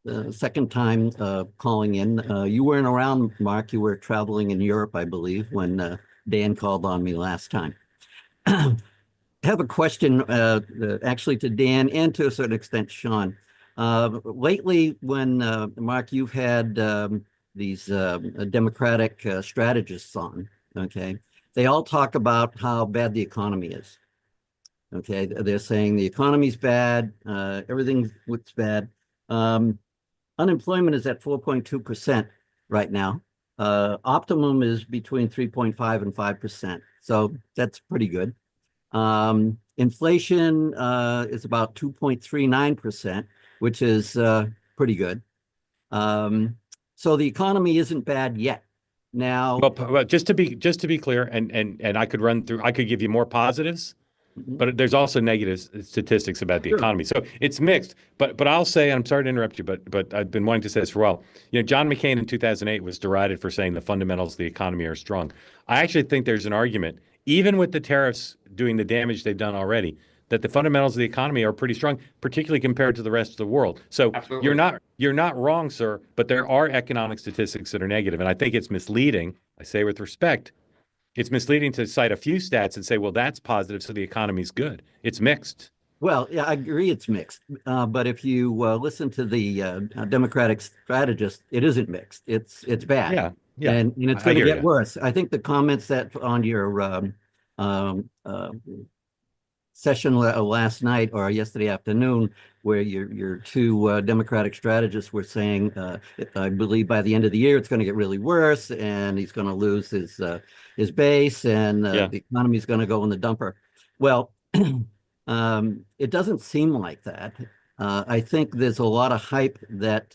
The second time calling in. You weren't around, Mark. You were traveling in Europe, I believe, when Dan called on me last time. I have a question actually to Dan and to a certain extent, Sean. Lately, when, Mark, you've had these Democratic strategists on, okay, they all talk about how bad the economy is. Okay, they're saying the economy's bad, everything looks bad. Unemployment is at 4.2% right now. Optimum is between 3.5 and 5%. So that's pretty good. Inflation is about 2.39%, which is pretty good. So the economy isn't bad yet. Now, Well, just to be clear, and I could give you more positives, but there's also negative statistics about the economy. So it's mixed. But I'll say, and I'm sorry to interrupt you, but I've been wanting to say this for a while. You know, John McCain in 2008 was derided for saying the fundamentals of the economy are strong. I actually think there's an argument, even with the tariffs doing the damage they've done already, that the fundamentals of the economy are pretty strong, particularly compared to the rest of the world. So Absolutely. you're not wrong, sir, but there are economic statistics that are negative, and I think it's misleading. I say with respect. It's misleading to cite a few stats and say, well, that's positive, so the economy's good. It's mixed. well, yeah, I agree it's mixed. But if you listen to the Democratic strategist, it isn't mixed. It's bad. Yeah. And it's I going to hear get you. worse. I think the comments that on your um, session last night or yesterday afternoon, where your two Democratic strategists were saying, I believe by the end of the year it's going to get really worse, and he's going to lose his base, and Yeah. the economy is going to go in the dumper. Well, it doesn't seem like that. I think there's a lot of hype that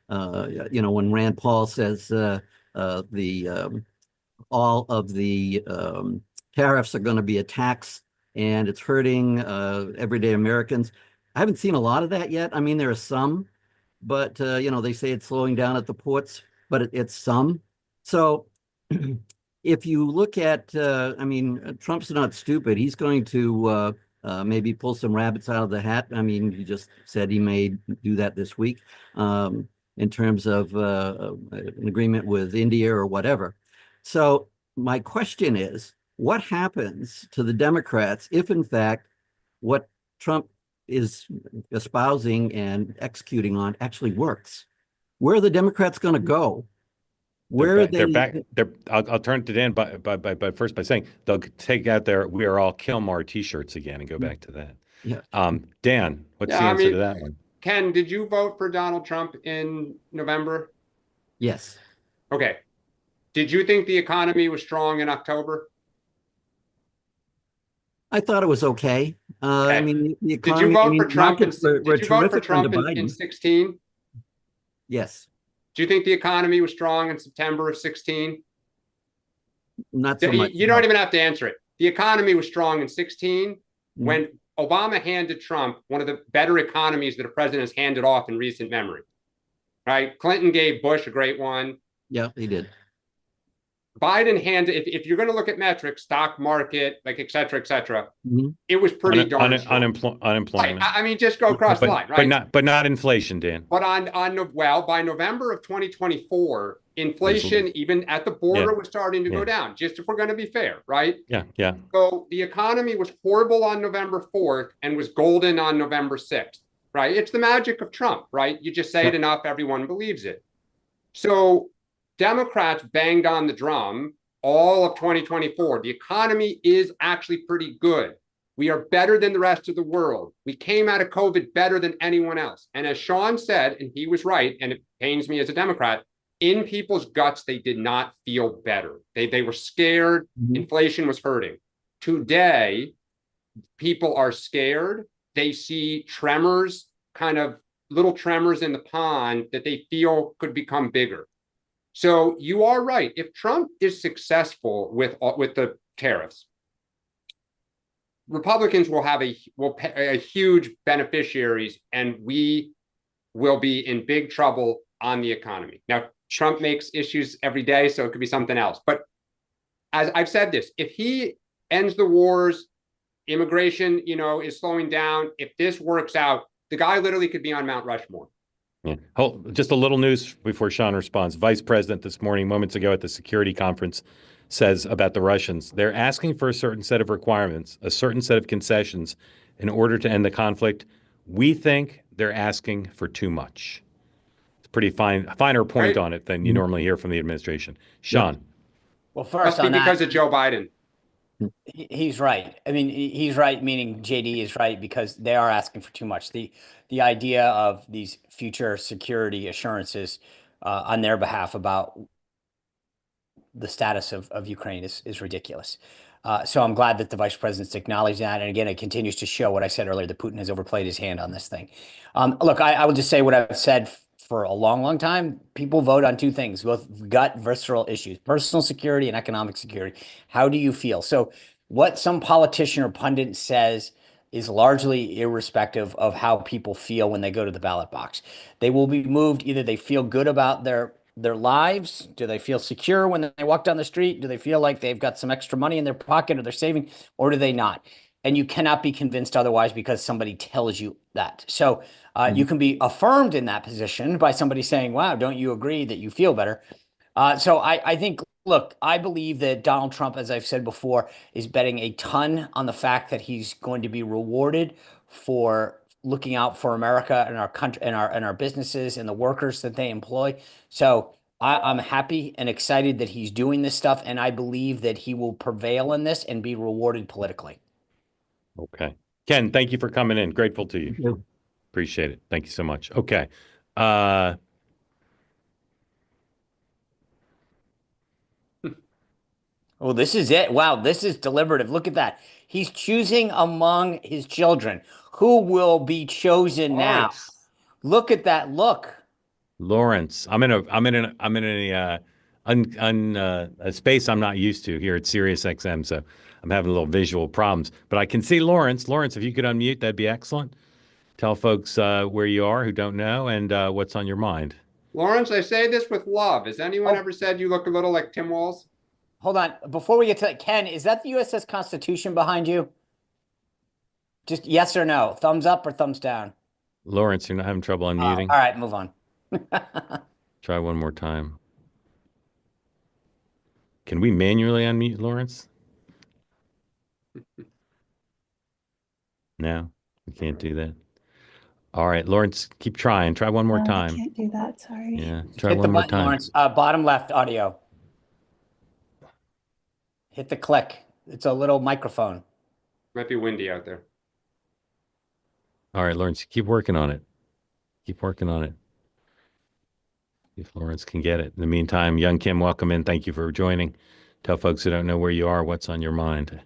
when Rand Paul says all of the tariffs are going to be a tax and it's hurting everyday Americans. I haven't seen a lot of that yet. I mean, there are some, but they say it's slowing down at the ports, but it's some. So if you look at, Trump's not stupid. He's going to maybe pull some rabbits out of the hat. I mean, he just said he may do that this week in terms of an agreement with India or whatever. So my question is, what happens to the Democrats if, in fact, what Trump is espousing and executing on actually works? Where are the Democrats going to go? Where are They're they? back. I'll turn to Dan, but first by saying they'll take out their "We Are All Kilmar" T-shirts again and go back to that. Yeah. Dan, what's the answer to that one? Ken, did you vote for Donald Trump in November? Yes. Okay. Did you think the economy was strong in October? I thought it was okay. Okay. I mean, the Did you economy. vote for Trump? Markets were Did you vote for terrific under Trump in Biden. 16? Yes. Do you think the economy was strong in September of 16? Not so much. You don't even have to answer it. The economy was strong in 16 when Obama handed Trump one of the better economies that a president has handed off in recent memory. Right? Clinton gave Bush a great one. Yeah, he did. Biden handed, if you're going to look at metrics, stock market, like et cetera, it was pretty darn strong. Unemployment. Right. I mean, just go across the line, right? But not inflation, Dan. But by November of 2024, inflation, even at the border, was starting to go down, just if we're going to be fair, right? Yeah. So the economy was horrible on November 4th and was golden on November 6th, right? It's the magic of Trump, right? You just say it enough, everyone believes it. So Democrats banged on the drum all of 2024. The economy is actually pretty good. We are better than the rest of the world. We came out of COVID better than anyone else. And as Sean said, and he was right, and it pains me as a Democrat, in people's guts, they did not feel better. They were scared. Inflation was hurting. Today, people are scared. They see tremors, kind of little tremors in the pond that they feel could become bigger. So you are right. If Trump is successful with the tariffs, Republicans will have a huge beneficiaries, and we will be in big trouble on the economy. Now, Trump makes issues every day, so it could be something else. But as I've said this, if he ends the wars, immigration, is slowing down, if this works out, the guy literally could be on Mount Rushmore. Yeah. Just a little news before Sean responds. Vice President this morning, moments ago at the security conference, says about the Russians, they're asking for a certain set of requirements, a certain set of concessions in order to end the conflict. We think they're asking for too much. It's a pretty finer point on it than you normally hear from the administration. Sean. Well, first on that, because of Joe Biden. He's right. I mean, he's right, meaning JD is right, because they are asking for too much. The idea of these future security assurances on their behalf about the status of Ukraine is ridiculous. So I'm glad that the vice president's acknowledged that. And again, it continues to show what I said earlier, that Putin has overplayed his hand on this thing. Look, I will just say what I've said for a long, long time. People vote on two things, both gut visceral issues, personal security and economic security. How do you feel? So what some politician or pundit says is largely irrespective of how people feel when they go to the ballot box. They will be moved. Either they feel good about their lives. Do they feel secure when they walk down the street? Do they feel like they've got some extra money in their pocket, or they're saving, or do they not? And you cannot be convinced otherwise because somebody tells you that. So you can be affirmed in that position by somebody saying, wow, don't you agree that you feel better? So I think, look, I believe that Donald Trump, as I've said before, is betting a ton on the fact that he's going to be rewarded for looking out for America and our country and our businesses and the workers that they employ. So I'm happy and excited that he's doing this stuff, and I believe that he will prevail in this and be rewarded politically. Okay. Ken, thank you for coming in. Grateful to you. Appreciate it. Thank you so much. Okay. Oh, this is it. Wow, this is deliberative. Look at that. He's choosing among his children. Who will be chosen now? Look at that. Look. Lawrence, I'm in a space I'm not used to here at Sirius XM, so I'm having a little visual problems. But I can see Lawrence. Lawrence, if you could unmute, that'd be excellent. Tell folks where you are who don't know and what's on your mind. Lawrence, I say this with love. Has anyone ever said you look a little like Tim Walz? Hold on. Before we get to that, Ken, is that the USS Constitution behind you? Just yes or no. Thumbs up or thumbs down? Lawrence, you're not having trouble unmuting? All right, move on. Try one more time. Can we manually unmute Lawrence? No, we can't do that. All right, Lawrence, keep trying. Try one more time. I can't do that. Sorry. Yeah, try one more time. Lawrence. Bottom left audio. Hit the click. It's a little microphone. Might be windy out there. All right, Lawrence, keep working on it. Keep working on it. If Lawrence can get it. In the meantime, young Kim, welcome in. Thank you for joining. Tell folks who don't know where you are, what's on your mind.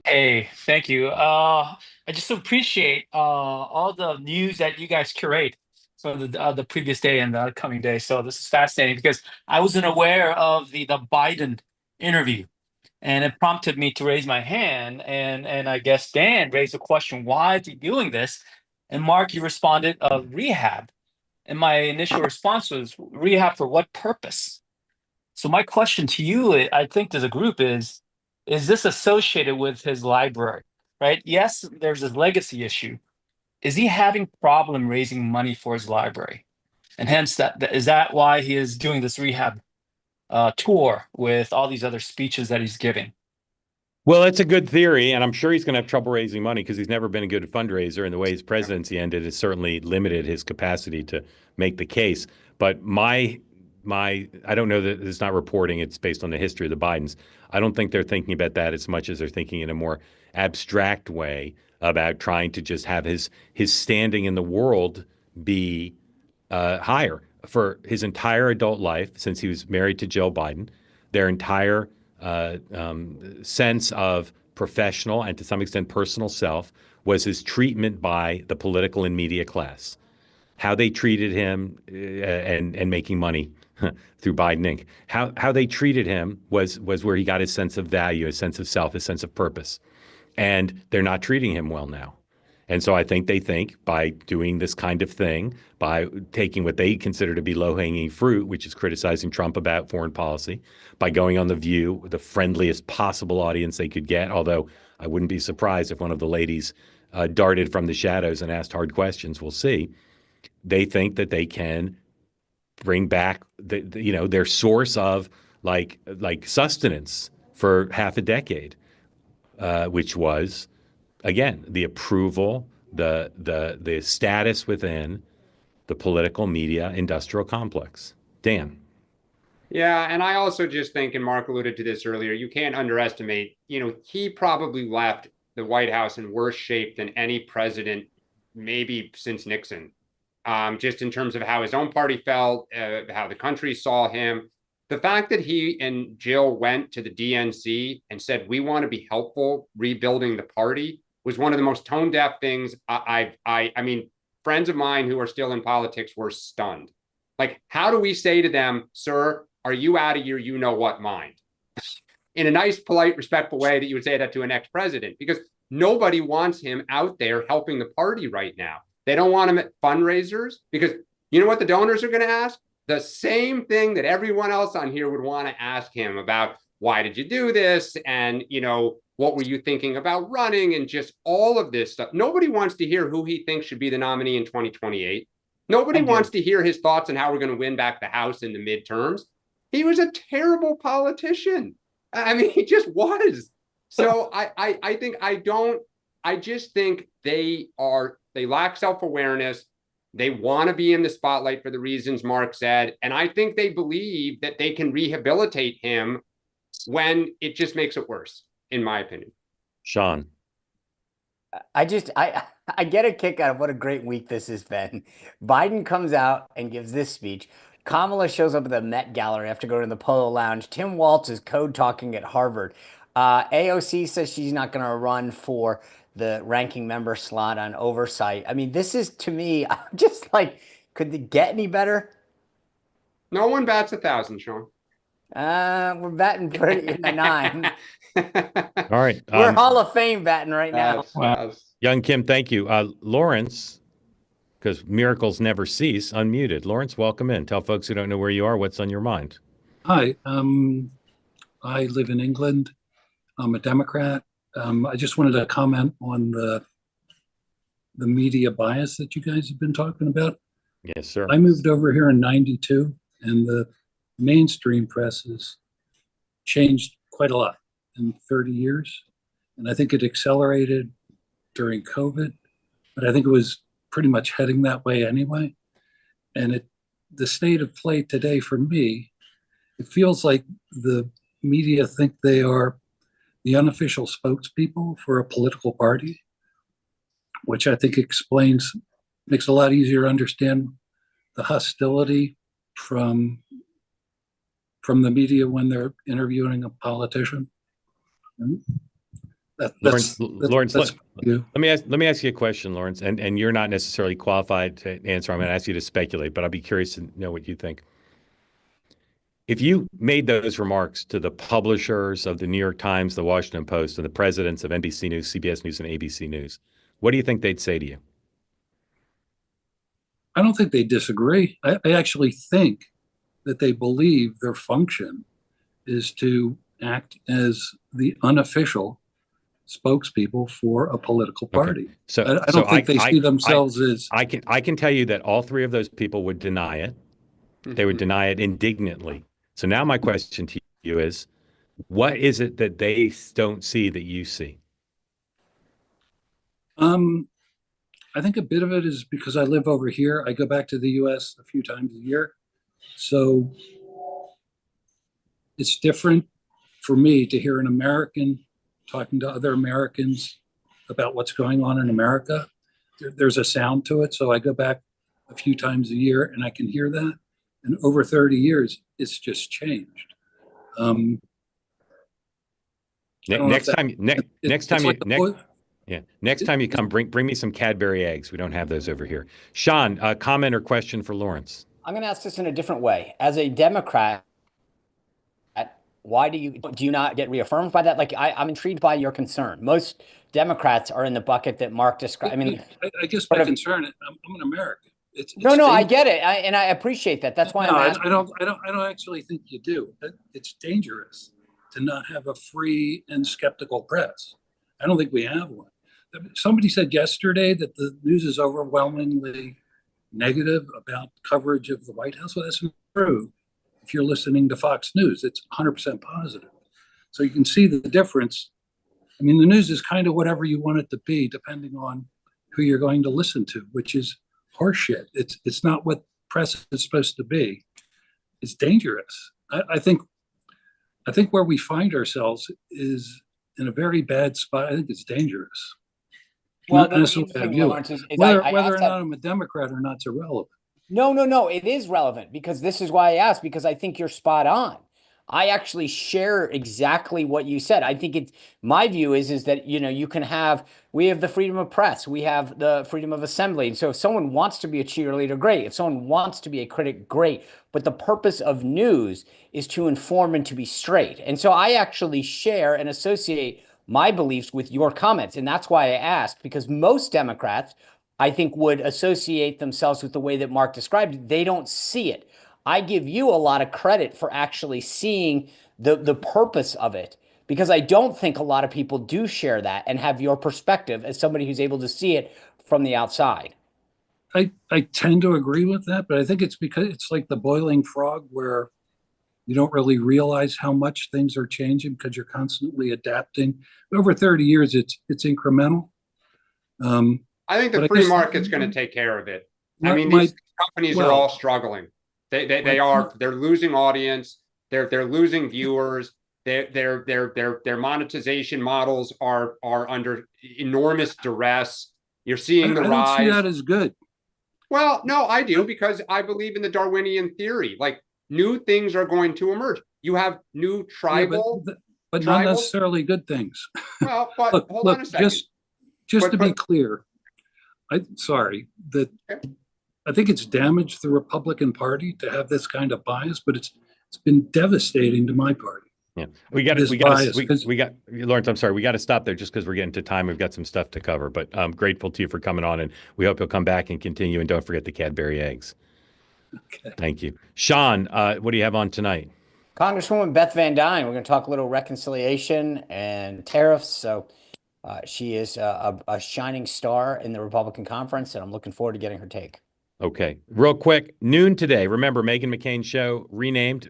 Hey, thank you. I just appreciate all the news that you guys curate for the previous day and the upcoming day. So this is fascinating because I wasn't aware of the Biden interview, and it prompted me to raise my hand. And I guess Dan raised the question, why is he doing this? And Mark, you responded, rehab. And my initial response was, rehab for what purpose? So my question to you, I think as a group is this associated with his library, right? Yes, there's this legacy issue. Is he having problem raising money for his library? And hence is that why he is doing this rehab tour with all these other speeches that he's giving? Well, it's a good theory, and I'm sure he's going to have trouble raising money because he's never been a good fundraiser, and the way his presidency ended has certainly limited his capacity to make the case. But I don't know that it's not reporting. It's based on the history of the Bidens. I don't think they're thinking about that as much as they're thinking in a more abstract way about trying to just have his standing in the world be higher for his entire adult life since he was married to Jill Biden. Their entire sense of professional and to some extent personal self was his treatment by the political and media class. How they treated him and making money through Biden Inc. How they treated him was where he got his sense of value, his sense of self, his sense of purpose. And they're not treating him well now. And so I think they think by doing this kind of thing, by taking what they consider to be low-hanging fruit, which is criticizing Trump about foreign policy, by going on The View, the friendliest possible audience they could get, although I wouldn't be surprised if one of the ladies darted from the shadows and asked hard questions. We'll see. They think that they can bring back their source of like sustenance for half a decade, which was, again, the approval, the status within the political media industrial complex. Dan. Yeah, and I also just think, and Mark alluded to this earlier, you can't underestimate, he probably left the White House in worse shape than any president, maybe since Nixon, just in terms of how his own party felt, how the country saw him. The fact that he and Jill went to the DNC and said, we want to be helpful rebuilding the party was one of the most tone deaf things. I mean, friends of mine who are still in politics were stunned. Like, how do we say to them, sir, are you out of your you-know-what mind? In a nice, polite, respectful way that you would say that to an ex-president, because nobody wants him out there helping the party right now. They don't want him at fundraisers because you know what the donors are going to ask? The same thing that everyone else on here would want to ask him about, why did you do this? And, what were you thinking about running? And just all of this stuff. Nobody wants to hear who he thinks should be the nominee in 2028. Nobody wants to hear his thoughts on how we're going to win back the House in the midterms. He was a terrible politician. I mean, he just was. So I just think they lack self-awareness. They want to be in the spotlight for the reasons Mark said. And I think they believe that they can rehabilitate him when it just makes it worse, in my opinion. Sean. I get a kick out of what a great week this has been. Biden comes out and gives this speech. Kamala shows up at the Met Gallery after going to the Polo Lounge. Tim Walz is code talking at Harvard. AOC says she's not going to run for the ranking member slot on oversight. I mean, this is, to me, I'm just like, could it get any better? No one bats 1,000, Sean. We're batting pretty in the 9. All right. We're Hall of Fame batting right now. Young Kim, thank you. Lawrence, because miracles never cease, unmuted. Lawrence, welcome in. Tell folks who don't know where you are what's on your mind. Hi, I live in England. I'm a Democrat. I just wanted to comment on the media bias that you guys have been talking about. Yes, sir. I moved over here in '92, and the mainstream press has changed quite a lot in 30 years. And I think it accelerated during COVID, but I think it was pretty much heading that way anyway. And the state of play today for me, it feels like the media think they are the unofficial spokespeople for a political party, which I think makes it a lot easier to understand the hostility from the media when they're interviewing a politician. Lawrence, let me ask you a question, Lawrence, and you're not necessarily qualified to answer. I'm going to ask you to speculate, but I'll be curious to know what you think. If you made those remarks to the publishers of the New York Times, the Washington Post, and the presidents of NBC News, CBS News, and ABC News, what do you think they'd say to you? I don't think they disagree. I actually think that they believe their function is to act as the unofficial spokespeople for a political party. Okay. So I don't think they see themselves as. I can tell you that all three of those people would deny it. They would deny it indignantly. So now my question to you is, what is it that they don't see that you see? I think a bit of it is because I live over here. I go back to the US a few times a year. So it's different for me to hear an American talking to other Americans about what's going on in America. There's a sound to it. So I go back a few times a year and I can hear that. And over 30 years, it's just changed. Next time you come, bring me some Cadbury eggs. We don't have those over here. Sean, a comment or question for Lawrence? I'm going to ask this in a different way. As a Democrat, why do you not get reaffirmed by that? Like, I'm intrigued by your concern. Most Democrats are in the bucket that Mark described. I mean, I guess my concern, I'm an American. It's no, I get it, and I appreciate that. That's why I'm asking. I don't actually think you do. It's dangerous to not have a free and skeptical press. I don't think we have one. Somebody said yesterday that the news is overwhelmingly negative about coverage of the White House. Well, that's not true. If you're listening to Fox News, it's 100% positive. So you can see the difference. I mean, the news is kind of whatever you want it to be, depending on who you're going to listen to, which is horseshit. It's not what press is supposed to be. It's dangerous. I think where we find ourselves is in a very bad spot. I think it's dangerous. Well, whether or not I'm a Democrat or not is irrelevant. No, it is relevant, because this is why I asked, because I think you're spot on. I actually share exactly what you said. I think my view is that, we have the freedom of press, we have the freedom of assembly. And so if someone wants to be a cheerleader, great. If someone wants to be a critic, great. But the purpose of news is to inform and to be straight. And so I actually share and associate my beliefs with your comments. And that's why I asked, because most Democrats, I think, would associate themselves with the way that Mark described it. They don't see it. I give you a lot of credit for actually seeing the purpose of it, because I don't think a lot of people do share that and have your perspective as somebody who's able to see it from the outside. I tend to agree with that, but I think it's because it's like the boiling frog, where you don't really realize how much things are changing because you're constantly adapting. Over 30 years, it's incremental. I think the free market's going to take care of it. These companies are all struggling. They're losing audience. They're losing viewers. Their monetization models are under enormous duress. You're seeing the rise. I don't see that as good. Well, no, I do, because I believe in the Darwinian theory. Like, new things are going to emerge. You have new tribal, but not necessarily good things. Well, but hold on a second. Just to be clear, I think it's damaged the Republican Party to have this kind of bias, but it's been devastating to my party. Yeah, Lawrence, I'm sorry, we got to stop there just because we're getting to time. We've got some stuff to cover, but I'm grateful to you for coming on, and we hope you'll come back and continue. And don't forget the Cadbury eggs. Okay. Thank you. Sean, what do you have on tonight? Congresswoman Beth Van Duyne. We're going to talk a little reconciliation and tariffs. So she is a shining star in the Republican conference, and I'm looking forward to getting her take. Okay. Real quick, noon today. Remember, Meghan McCain's show renamed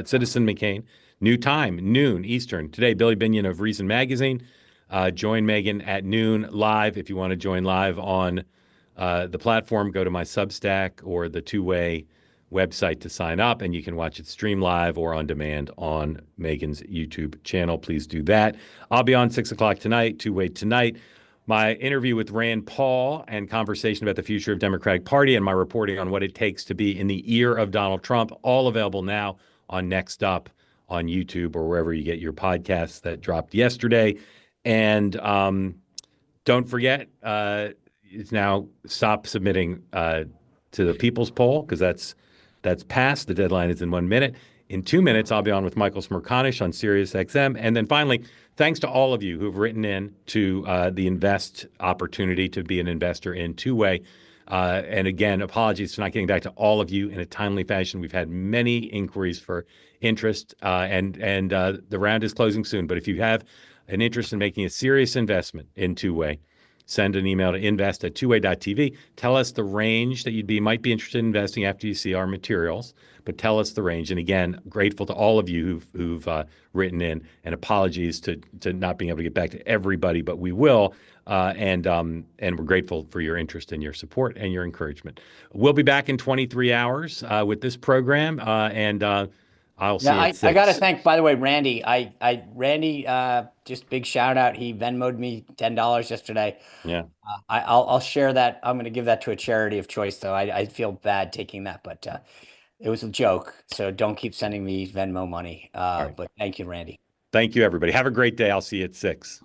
Citizen McCain. New time, noon Eastern. Today, Billy Binion of Reason Magazine. Join Meghan at noon live. If you want to join live on the platform, go to my Substack or the two-way website to sign up, and you can watch it stream live or on demand on Meghan's YouTube channel. Please do that. I'll be on 6 o'clock tonight, two-way tonight. My interview with Rand Paul and conversation about the future of Democratic Party and my reporting on what it takes to be in the ear of Donald Trump, all available now on Next Up on YouTube or wherever you get your podcasts. That dropped yesterday. And don't forget, it's now stop submitting to the People's Poll, because that's passed. The deadline is in 1 minute. In 2 minutes, I'll be on with Michael Smerconish on Sirius XM. And then finally, thanks to all of you who've written in to the invest opportunity to be an investor in two-way. And again, apologies for not getting back to all of you in a timely fashion. We've had many inquiries for interest, and the round is closing soon. But if you have an interest in making a serious investment in Two-Way, send an email to invest@twoway.tv. Tell us the range that might be interested in investing after you see our materials, but tell us the range. And again, grateful to all of you who've written in, and apologies to not being able to get back to everybody, but we will. And we're grateful for your interest and your support and your encouragement. We'll be back in 23 hours with this program, and I'll see you at 6. I got to thank, by the way, Randy. Randy, just big shout out. He Venmoed me $10 yesterday. Yeah. I'll share that. I'm going to give that to a charity of choice, though. I feel bad taking that, but it was a joke. So don't keep sending me Venmo money. Right. But thank you, Randy. Thank you, everybody. Have a great day. I'll see you at 6.